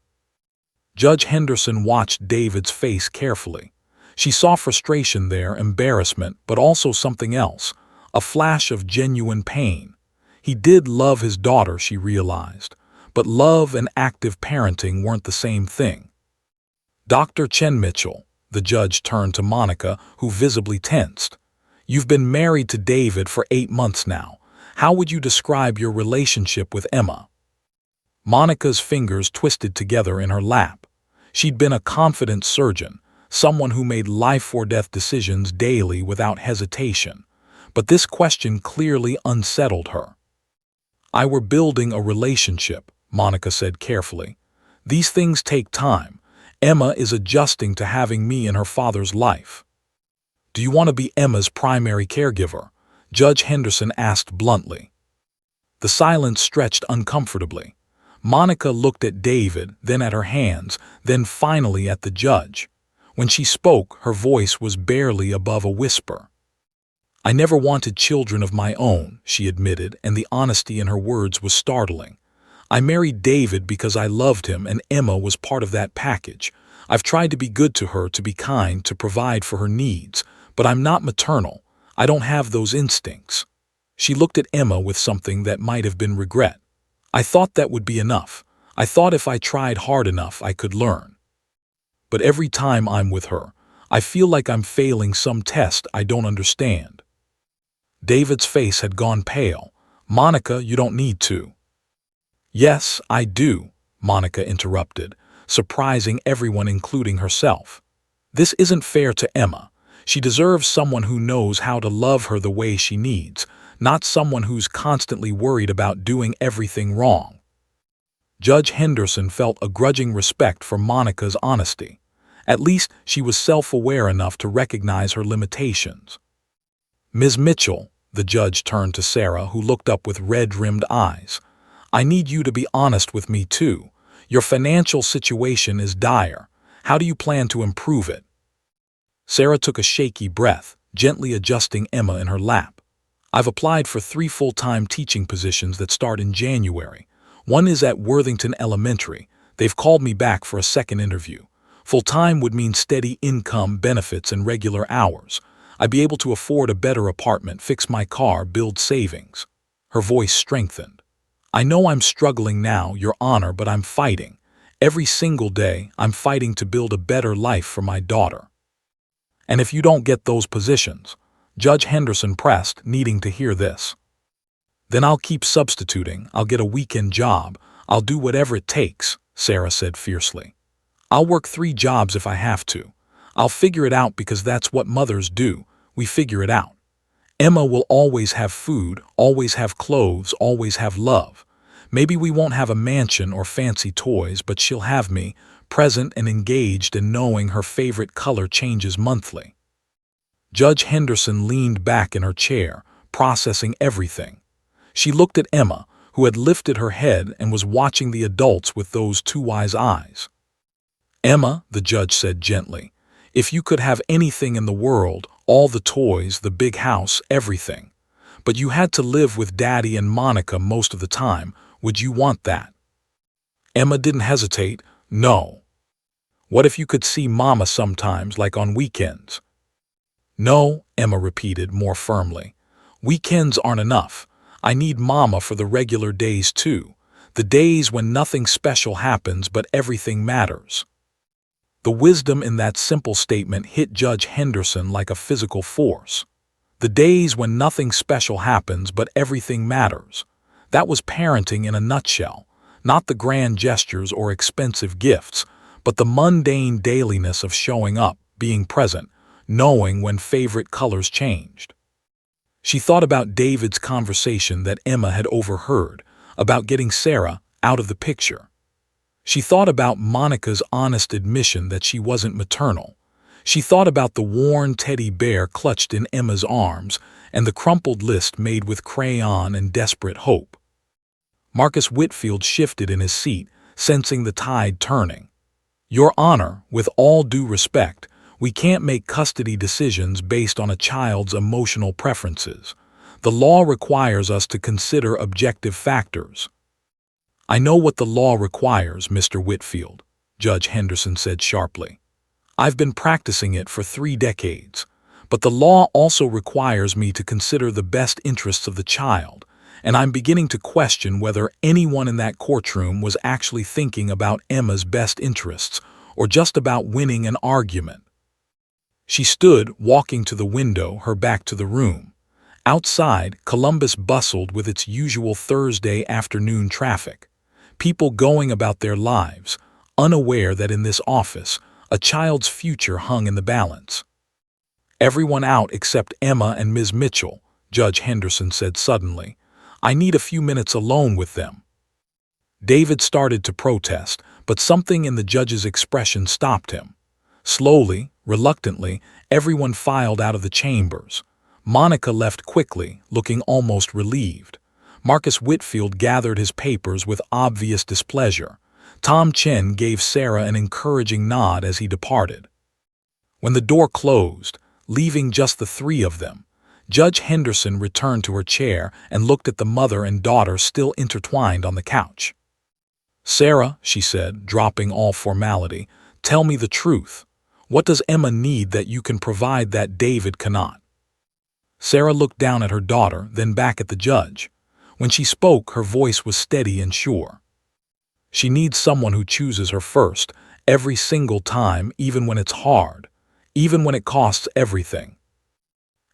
Judge Henderson watched David's face carefully. She saw frustration there, embarrassment, but also something else, a flash of genuine pain. He did love his daughter, she realized, but love and active parenting weren't the same thing. Dr. Chen Mitchell, the judge turned to Monica, who visibly tensed. You've been married to David for 8 months now. How would you describe your relationship with Emma? Monica's fingers twisted together in her lap. She'd been a confident surgeon, someone who made life-or-death decisions daily without hesitation. But this question clearly unsettled her. We're building a relationship, Monica said carefully. These things take time. Emma is adjusting to having me in her father's life. Do you want to be Emma's primary caregiver? Judge Henderson asked bluntly. The silence stretched uncomfortably. Monica looked at David, then at her hands, then finally at the judge. When she spoke, her voice was barely above a whisper. I never wanted children of my own, she admitted, and the honesty in her words was startling. I married David because I loved him, and Emma was part of that package. I've tried to be good to her, to be kind, to provide for her needs, but I'm not maternal. I don't have those instincts." She looked at Emma with something that might have been regret. "I thought that would be enough. I thought if I tried hard enough I could learn. But every time I'm with her, I feel like I'm failing some test I don't understand." David's face had gone pale. "Monica, you don't need to." "Yes, I do," Monica interrupted, surprising everyone including herself. "This isn't fair to Emma. She deserves someone who knows how to love her the way she needs, not someone who's constantly worried about doing everything wrong." Judge Henderson felt a grudging respect for Monica's honesty. At least she was self-aware enough to recognize her limitations. "Ms. Mitchell," the judge turned to Sarah, who looked up with red-rimmed eyes, "I need you to be honest with me too. Your financial situation is dire. How do you plan to improve it?" Sarah took a shaky breath, gently adjusting Emma in her lap. "I've applied for 3 full-time teaching positions that start in January. One is at Worthington Elementary. They've called me back for a second interview. Full-time would mean steady income, benefits, and regular hours. I'd be able to afford a better apartment, fix my car, build savings." Her voice strengthened. "I know I'm struggling now, Your Honor, but I'm fighting. Every single day, I'm fighting to build a better life for my daughter." "And if you don't get those positions," Judge Henderson pressed, needing to hear this. "Then I'll keep substituting. I'll get a weekend job. I'll do whatever it takes," Sarah said fiercely. "I'll work 3 jobs if I have to. I'll figure it out, because that's what mothers do. We figure it out. Emma will always have food, always have clothes, always have love. Maybe we won't have a mansion or fancy toys, but she'll have me, present and engaged, and knowing her favorite color changes monthly." Judge Henderson leaned back in her chair, processing everything. She looked at Emma, who had lifted her head and was watching the adults with those 2 wise eyes. "Emma," the judge said gently, "if you could have anything in the world, all the toys, the big house, everything, but you had to live with Daddy and Monica most of the time, would you want that?" Emma didn't hesitate. "No." "What if you could see Mama sometimes, like on weekends?" "No," Emma repeated more firmly. "Weekends aren't enough. I need Mama for the regular days too, the days when nothing special happens but everything matters." The wisdom in that simple statement hit Judge Henderson like a physical force. The days when nothing special happens but everything matters. That was parenting in a nutshell, not the grand gestures or expensive gifts, but the mundane dailiness of showing up, being present, knowing when favorite colors changed. She thought about David's conversation that Emma had overheard, about getting Sarah out of the picture. She thought about Monica's honest admission that she wasn't maternal. She thought about the worn teddy bear clutched in Emma's arms and the crumpled list made with crayon and desperate hope. Marcus Whitfield shifted in his seat, sensing the tide turning. "Your Honor, with all due respect, we can't make custody decisions based on a child's emotional preferences. The law requires us to consider objective factors." "I know what the law requires, Mr. Whitfield," Judge Henderson said sharply. "I've been practicing it for 3 decades. But the law also requires me to consider the best interests of the child, and I'm beginning to question whether anyone in that courtroom was actually thinking about Emma's best interests or just about winning an argument." She stood, walking to the window, her back to the room. Outside, Columbus bustled with its usual Thursday afternoon traffic. People going about their lives, unaware that in this office, a child's future hung in the balance. "Everyone out except Emma and Ms. Mitchell," Judge Henderson said suddenly. "I need a few minutes alone with them." David started to protest, but something in the judge's expression stopped him. Slowly, reluctantly, everyone filed out of the chambers. Monica left quickly, looking almost relieved. Marcus Whitfield gathered his papers with obvious displeasure. Tom Chen gave Sarah an encouraging nod as he departed. When the door closed, leaving just the 3 of them, Judge Henderson returned to her chair and looked at the mother and daughter still intertwined on the couch. "Sarah," she said, dropping all formality, Tell me the truth. What does Emma need that you can provide that David cannot?" Sarah looked down at her daughter, then back at the judge. When she spoke, her voice was steady and sure. "She needs someone who chooses her first, every single time, even when it's hard, even when it costs everything."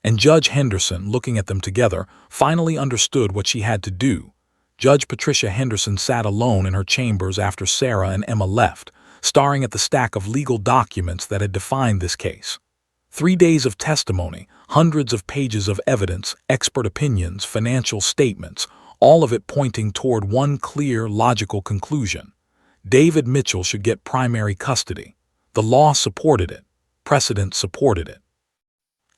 And Judge Henderson, looking at them together, finally understood what she had to do. Judge Patricia Henderson sat alone in her chambers after Sarah and Emma left, staring at the stack of legal documents that had defined this case. 3 days of testimony, hundreds of pages of evidence, expert opinions, financial statements, all of it pointing toward one clear, logical conclusion. David Mitchell should get primary custody. The law supported it. Precedent supported it.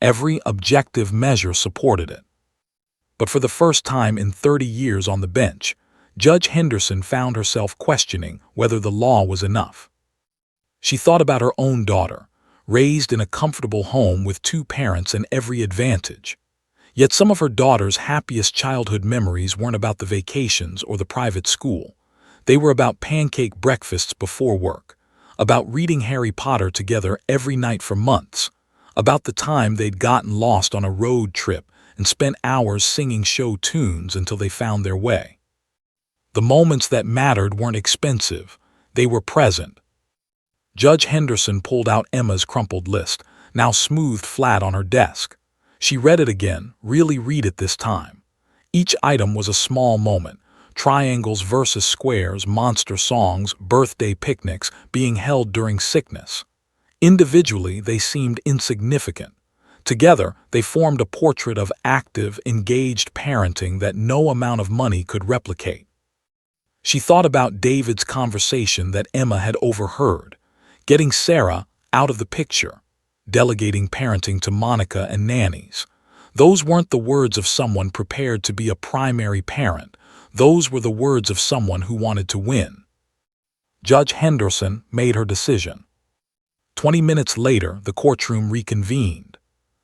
Every objective measure supported it. But for the first time in 30 years on the bench, Judge Henderson found herself questioning whether the law was enough. She thought about her own daughter, raised in a comfortable home with 2 parents and every advantage. Yet some of her daughter's happiest childhood memories weren't about the vacations or the private school. They were about pancake breakfasts before work, about reading Harry Potter together every night for months, about the time they'd gotten lost on a road trip and spent hours singing show tunes until they found their way. The moments that mattered weren't expensive, they were present. Judge Henderson pulled out Emma's crumpled list, now smoothed flat on her desk. She read it again, really read it this time. Each item was a small moment, triangles versus squares, monster songs, birthday picnics being held during sickness. Individually, they seemed insignificant. Together, they formed a portrait of active, engaged parenting that no amount of money could replicate. She thought about David's conversation that Emma had overheard, getting Sarah out of the picture, delegating parenting to Monica and nannies. Those weren't the words of someone prepared to be a primary parent. Those were the words of someone who wanted to win. Judge Henderson made her decision. 20 minutes later, the courtroom reconvened.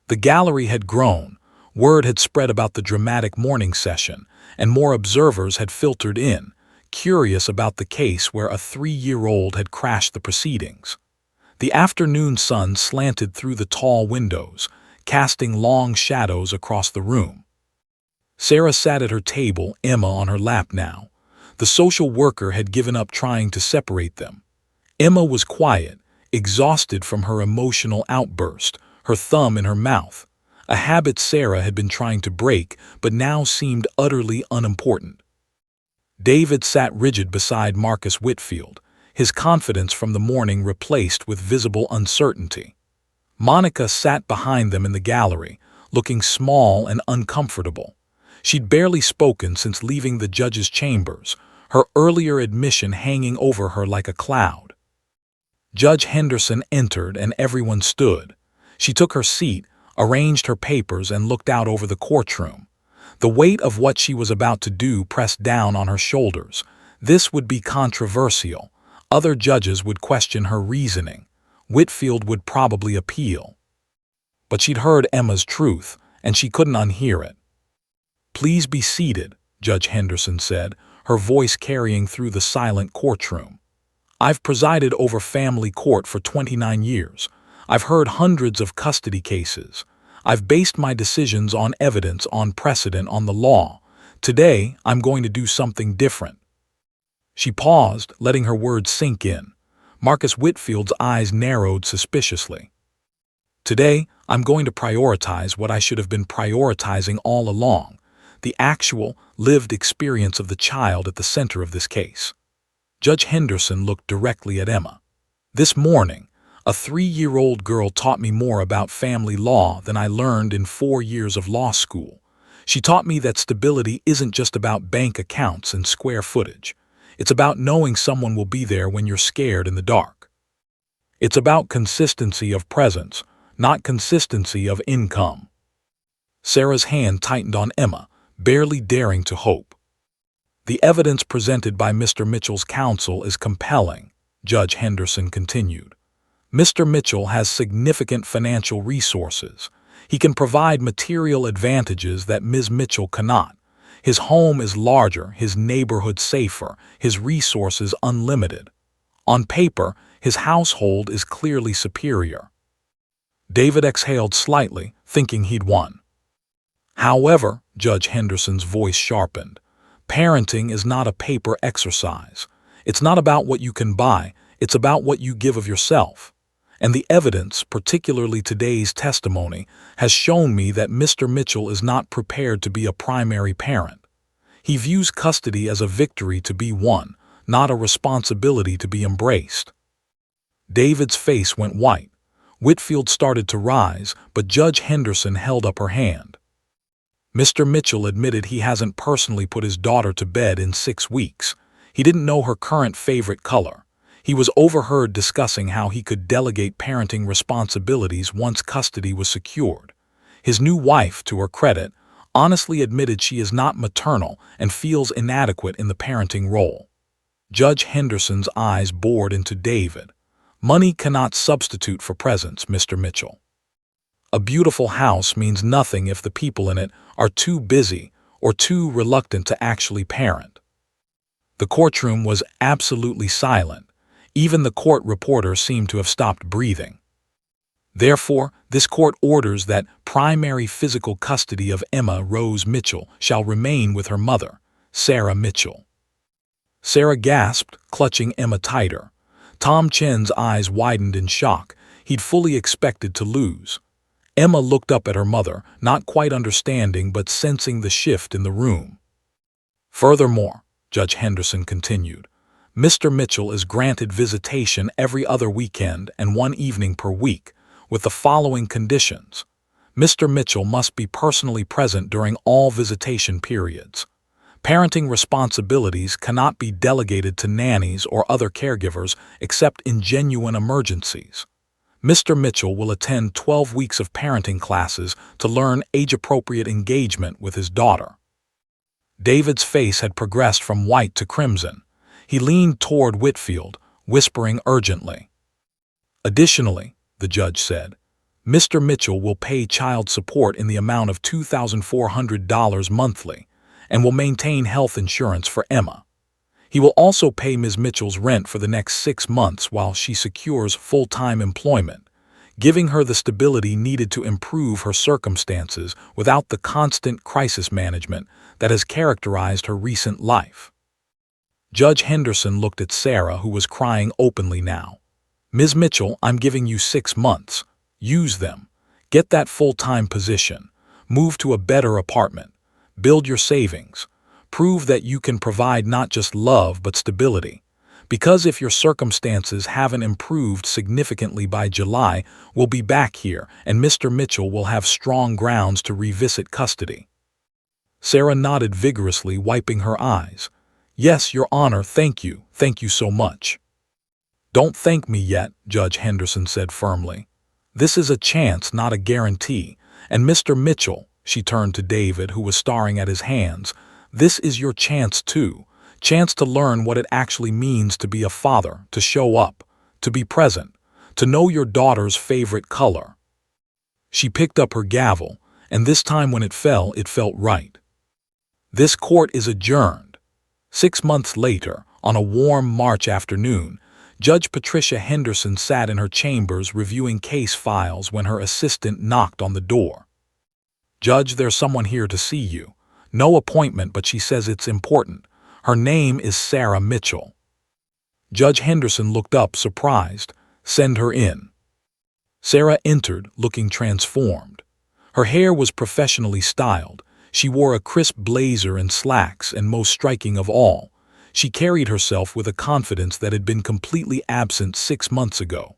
The gallery had grown, word had spread about the dramatic morning session, and more observers had filtered in, curious about the case where a 3-year-old had crashed the proceedings. The afternoon sun slanted through the tall windows, casting long shadows across the room. Sarah sat at her table, Emma on her lap now. The social worker had given up trying to separate them. Emma was quiet, exhausted from her emotional outburst, her thumb in her mouth, a habit Sarah had been trying to break but now seemed utterly unimportant. David sat rigid beside Marcus Whitfield, his confidence from the morning replaced with visible uncertainty. Monica sat behind them in the gallery, looking small and uncomfortable. She'd barely spoken since leaving the judge's chambers, her earlier admission hanging over her like a cloud. Judge Henderson entered and everyone stood. She took her seat, arranged her papers, and looked out over the courtroom. The weight of what she was about to do pressed down on her shoulders. This would be controversial. Other judges would question her reasoning. Whitfield would probably appeal. But she'd heard Emma's truth, and she couldn't unhear it. "Please be seated," Judge Henderson said, her voice carrying through the silent courtroom. "I've presided over family court for 29 years. I've heard hundreds of custody cases. I've based my decisions on evidence, on precedent, on the law. Today, I'm going to do something different." She paused, letting her words sink in. Marcus Whitfield's eyes narrowed suspiciously. "Today, I'm going to prioritize what I should have been prioritizing all along, the actual, lived experience of the child at the center of this case." Judge Henderson looked directly at Emma. "This morning, a 3-year-old girl taught me more about family law than I learned in 4 years of law school. She taught me that stability isn't just about bank accounts and square footage. It's about knowing someone will be there when you're scared in the dark. It's about consistency of presence, not consistency of income." Sarah's hand tightened on Emma, barely daring to hope. "The evidence presented by Mr. Mitchell's counsel is compelling," Judge Henderson continued. "Mr. Mitchell has significant financial resources. He can provide material advantages that Ms. Mitchell cannot. His home is larger, his neighborhood safer, his resources unlimited. On paper, His household is clearly superior. David exhaled slightly, thinking he'd won. However, Judge Henderson's voice sharpened. Parenting is not a paper exercise. It's not about what you can buy, it's about what you give of yourself. And the evidence, particularly today's testimony, has shown me that Mr. Mitchell is not prepared to be a primary parent. He views custody as a victory to be won, not a responsibility to be embraced. David's face went white. Whitfield started to rise, but Judge Henderson held up her hand. Mr. Mitchell admitted he hasn't personally put his daughter to bed in 6 weeks. He didn't know her current favorite color. He was overheard discussing how he could delegate parenting responsibilities once custody was secured. His new wife, to her credit, honestly admitted she is not maternal and feels inadequate in the parenting role. Judge Henderson's eyes bored into David. Money cannot substitute for presence, Mr. Mitchell. A beautiful house means nothing if the people in it are too busy or too reluctant to actually parent. The courtroom was absolutely silent. Even the court reporter seemed to have stopped breathing. Therefore, this court orders that primary physical custody of Emma Rose Mitchell shall remain with her mother, Sarah Mitchell. Sarah gasped, clutching Emma tighter. Tom Chen's eyes widened in shock. He'd fully expected to lose. Emma looked up at her mother, not quite understanding but sensing the shift in the room. Furthermore, Judge Henderson continued, Mr. Mitchell is granted visitation every other weekend and 1 evening per week, with the following conditions. Mr. Mitchell must be personally present during all visitation periods. Parenting responsibilities cannot be delegated to nannies or other caregivers except in genuine emergencies. Mr. Mitchell will attend 12 weeks of parenting classes to learn age-appropriate engagement with his daughter. David's face had progressed from white to crimson. He leaned toward Whitfield, whispering urgently. Additionally, the judge said, Mr. Mitchell will pay child support in the amount of $2,400 monthly and will maintain health insurance for Emma. He will also pay Ms. Mitchell's rent for the next 6 months while she secures full-time employment, giving her the stability needed to improve her circumstances without the constant crisis management that has characterized her recent life. Judge Henderson looked at Sarah, who was crying openly now. Ms. Mitchell, I'm giving you 6 months. Use them. Get that full-time position. Move to a better apartment. Build your savings. Prove that you can provide not just love but stability. Because if your circumstances haven't improved significantly by July, we'll be back here and Mr. Mitchell will have strong grounds to revisit custody. Sarah nodded vigorously, wiping her eyes. Yes, Your Honor, thank you so much. Don't thank me yet, Judge Henderson said firmly. This is a chance, not a guarantee. And Mr. Mitchell, she turned to David, who was staring at his hands, this is your chance too. Chance to learn what it actually means to be a father, to show up, to be present, to know your daughter's favorite color. She picked up her gavel, and this time when it felt right. This court is adjourned. 6 months later, on a warm March afternoon, Judge Patricia Henderson sat in her chambers reviewing case files when her assistant knocked on the door. Judge, there's someone here to see you. No appointment, but she says it's important. Her name is Sarah Mitchell. Judge Henderson looked up, surprised. Send her in. Sarah entered, looking transformed. Her hair was professionally styled. She wore a crisp blazer and slacks, and most striking of all, she carried herself with a confidence that had been completely absent 6 months ago.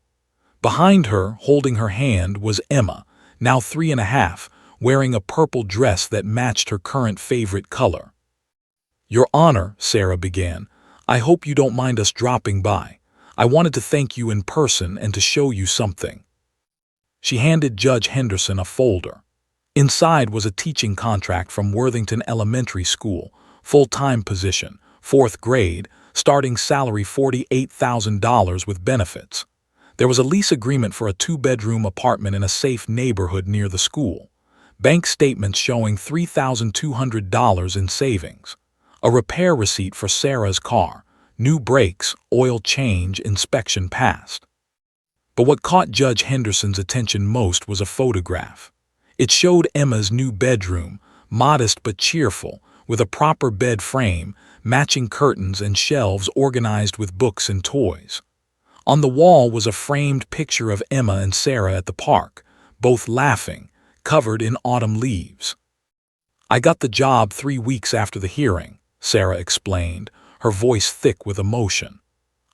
Behind her, holding her hand, was Emma, now 3½, wearing a purple dress that matched her current favorite color. Your Honor, Sarah began, I hope you don't mind us dropping by. I wanted to thank you in person and to show you something. She handed Judge Henderson a folder. Inside was a teaching contract from Worthington Elementary School, full-time position, 4th grade, starting salary $48,000 with benefits. There was a lease agreement for a 2-bedroom apartment in a safe neighborhood near the school. Bank statements showing $3,200 in savings. A repair receipt for Sarah's car, New brakes, oil change, inspection passed. But what caught Judge Henderson's attention most was a photograph. It showed Emma's new bedroom, modest but cheerful, with a proper bed frame, matching curtains and shelves organized with books and toys. On the wall was a framed picture of Emma and Sarah at the park, both laughing, covered in autumn leaves. "I got the job 3 weeks after the hearing," Sarah explained, her voice thick with emotion.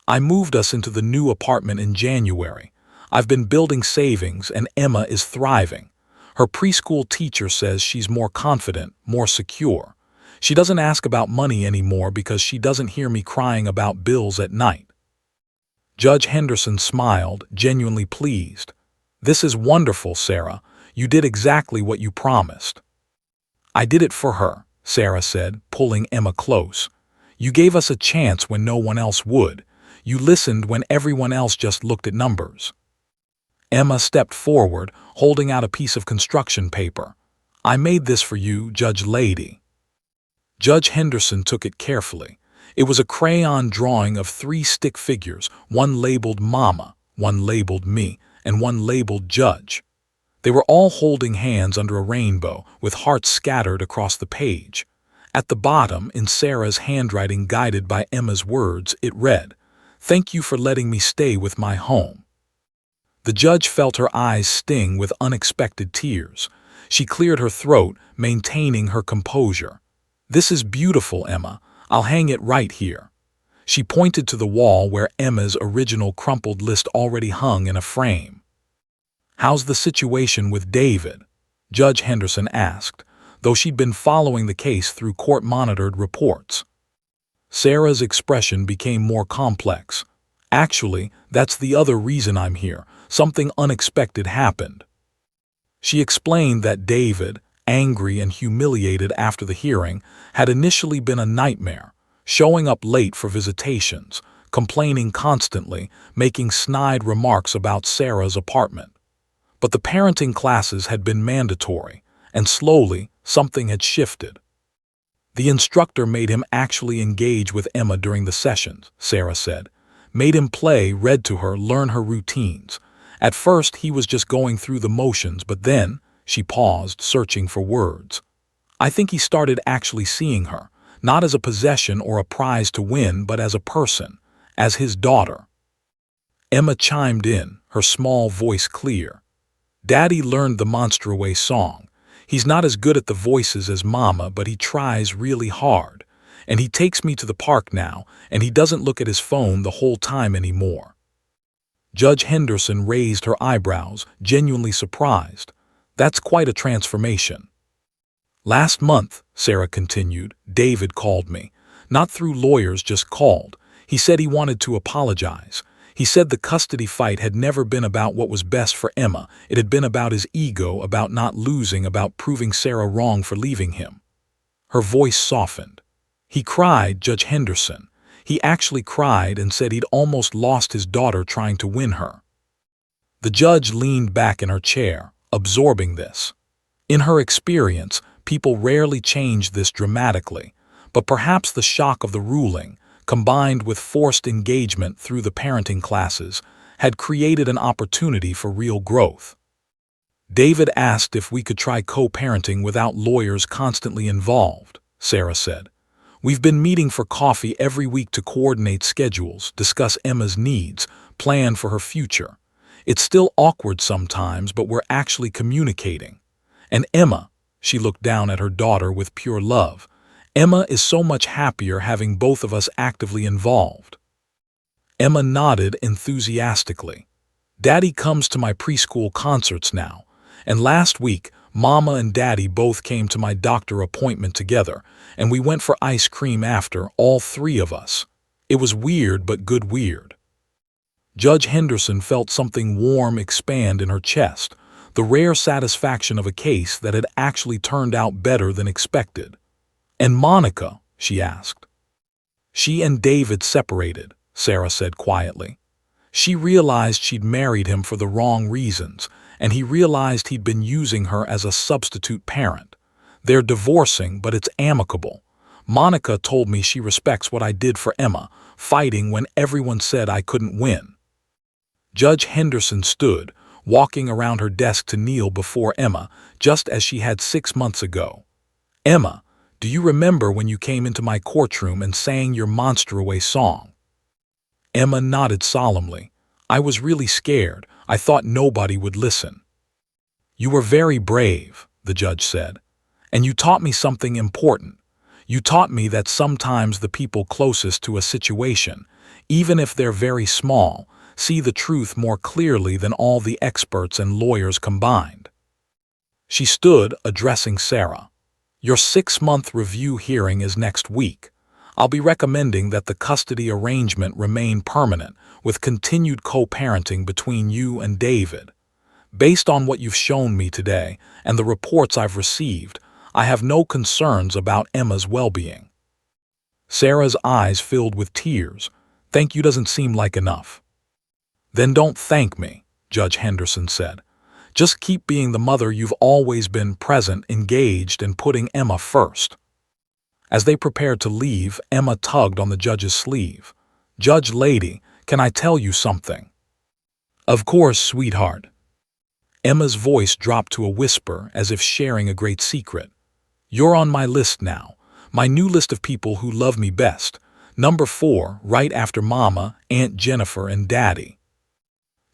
"I moved us into the new apartment in January. I've been building savings and Emma is thriving. Her preschool teacher says she's more confident, more secure. She doesn't ask about money anymore because she doesn't hear me crying about bills at night." Judge Henderson smiled, genuinely pleased. "This is wonderful, Sarah. You did exactly what you promised." "I did it for her," Sarah said, pulling Emma close. "You gave us a chance when no one else would. You listened when everyone else just looked at numbers." Emma stepped forward, holding out a piece of construction paper. "I made this for you, Judge Lady." Judge Henderson took it carefully. It was a crayon drawing of 3 stick figures, one labeled Mama, one labeled Me, and one labeled Judge. They were all holding hands under a rainbow, with hearts scattered across the page. At the bottom, in Sarah's handwriting guided by Emma's words, it read, "Thank you for letting me stay with my home." The judge felt her eyes sting with unexpected tears. She cleared her throat, maintaining her composure. "This is beautiful, Emma. I'll hang it right here." She pointed to the wall where Emma's original crumpled list already hung in a frame. "How's the situation with David?" Judge Henderson asked, though she'd been following the case through court-monitored reports. Sarah's expression became more complex. "Actually, that's the other reason I'm here. Something unexpected happened." She explained that David, angry and humiliated after the hearing, had initially been a nightmare, showing up late for visitations, complaining constantly, making snide remarks about Sarah's apartment. But the parenting classes had been mandatory, and slowly something had shifted. "The instructor made him actually engage with Emma during the sessions," Sarah said. "Made him play, read to her, learn her routines. At first he was just going through the motions, but then," she paused, searching for words, "I think he started actually seeing her, not as a possession or a prize to win, but as a person, as his daughter." Emma chimed in, her small voice clear. "Daddy learned the Monstraway song. He's not as good at the voices as Mama, but he tries really hard. And he takes me to the park now, and he doesn't look at his phone the whole time anymore." Judge Henderson raised her eyebrows, genuinely surprised. "That's quite a transformation." "Last month," Sarah continued, "David called me. Not through lawyers, just called. He said he wanted to apologize. He said the custody fight had never been about what was best for Emma. It had been about his ego, about not losing, about proving Sarah wrong for leaving him." Her voice softened. "He cried, Judge Henderson. He actually cried and said he'd almost lost his daughter trying to win her." The judge leaned back in her chair, absorbing this. In her experience, people rarely changed this dramatically, but perhaps the shock of the ruling, combined with forced engagement through the parenting classes, had created an opportunity for real growth. "David asked if we could try co-parenting without lawyers constantly involved," Sarah said. "We've been meeting for coffee every week to coordinate schedules, discuss Emma's needs, plan for her future. It's still awkward sometimes, but we're actually communicating. And Emma," she looked down at her daughter with pure love, "Emma is so much happier having both of us actively involved." Emma nodded enthusiastically. "Daddy comes to my preschool concerts now, and last week, Mama and Daddy both came to my doctor appointment together, and we went for ice cream after, all 3 of us. It was weird, but good weird." Judge Henderson felt something warm expand in her chest, the rare satisfaction of a case that had actually turned out better than expected. "And Monica?" she asked. "She and David separated," Sarah said quietly. "She realized she'd married him for the wrong reasons, and he realized he'd been using her as a substitute parent. They're divorcing, but it's amicable. Monica told me she respects what I did for Emma, fighting when everyone said I couldn't win. Judge Henderson stood, walking around her desk to kneel before Emma, just as she had 6 months ago. Emma, do you remember when you came into my courtroom and sang your Monster Away song? Emma nodded solemnly. I was really scared. I thought nobody would listen. You were very brave, the judge said, and you taught me something important. You taught me that sometimes the people closest to a situation, even if they're very small, see the truth more clearly than all the experts and lawyers combined. She stood, addressing Sarah. Your 6-month review hearing is next week. I'll be recommending that the custody arrangement remain permanent, with continued co-parenting between you and David. Based on what you've shown me today and the reports I've received, I have no concerns about Emma's well-being. Sarah's eyes filled with tears. Thank you doesn't seem like enough. Then don't thank me, Judge Henderson said. Just keep being the mother you've always been, present, engaged, and putting Emma first. As they prepared to leave, Emma tugged on the judge's sleeve. Judge Lady, can I tell you something? Of course, sweetheart. Emma's voice dropped to a whisper, as if sharing a great secret. You're on my list now, my new list of people who love me best. Number 4, right after Mama, Aunt Jennifer, and Daddy.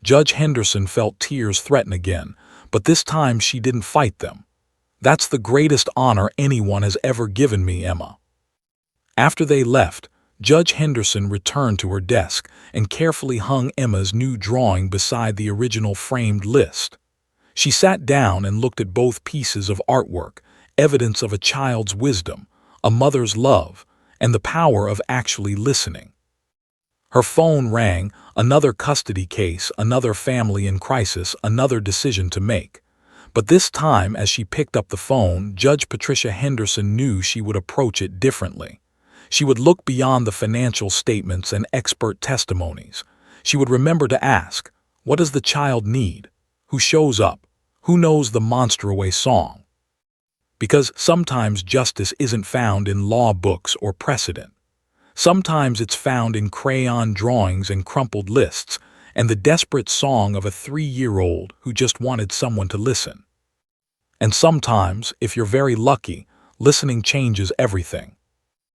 Judge Henderson felt tears threaten again, but this time she didn't fight them. That's the greatest honor anyone has ever given me, Emma. After they left, Judge Henderson returned to her desk and carefully hung Emma's new drawing beside the original framed list. She sat down and looked at both pieces of artwork, evidence of a child's wisdom, a mother's love, and the power of actually listening. Her phone rang, another custody case, another family in crisis, another decision to make. But this time, as she picked up the phone, Judge Patricia Henderson knew she would approach it differently. She would look beyond the financial statements and expert testimonies. She would remember to ask, what does the child need? Who shows up? Who knows the Monster Away song? Because sometimes justice isn't found in law books or precedent. Sometimes it's found in crayon drawings and crumpled lists, and the desperate song of a 3-year-old who just wanted someone to listen. And sometimes, if you're very lucky, listening changes everything.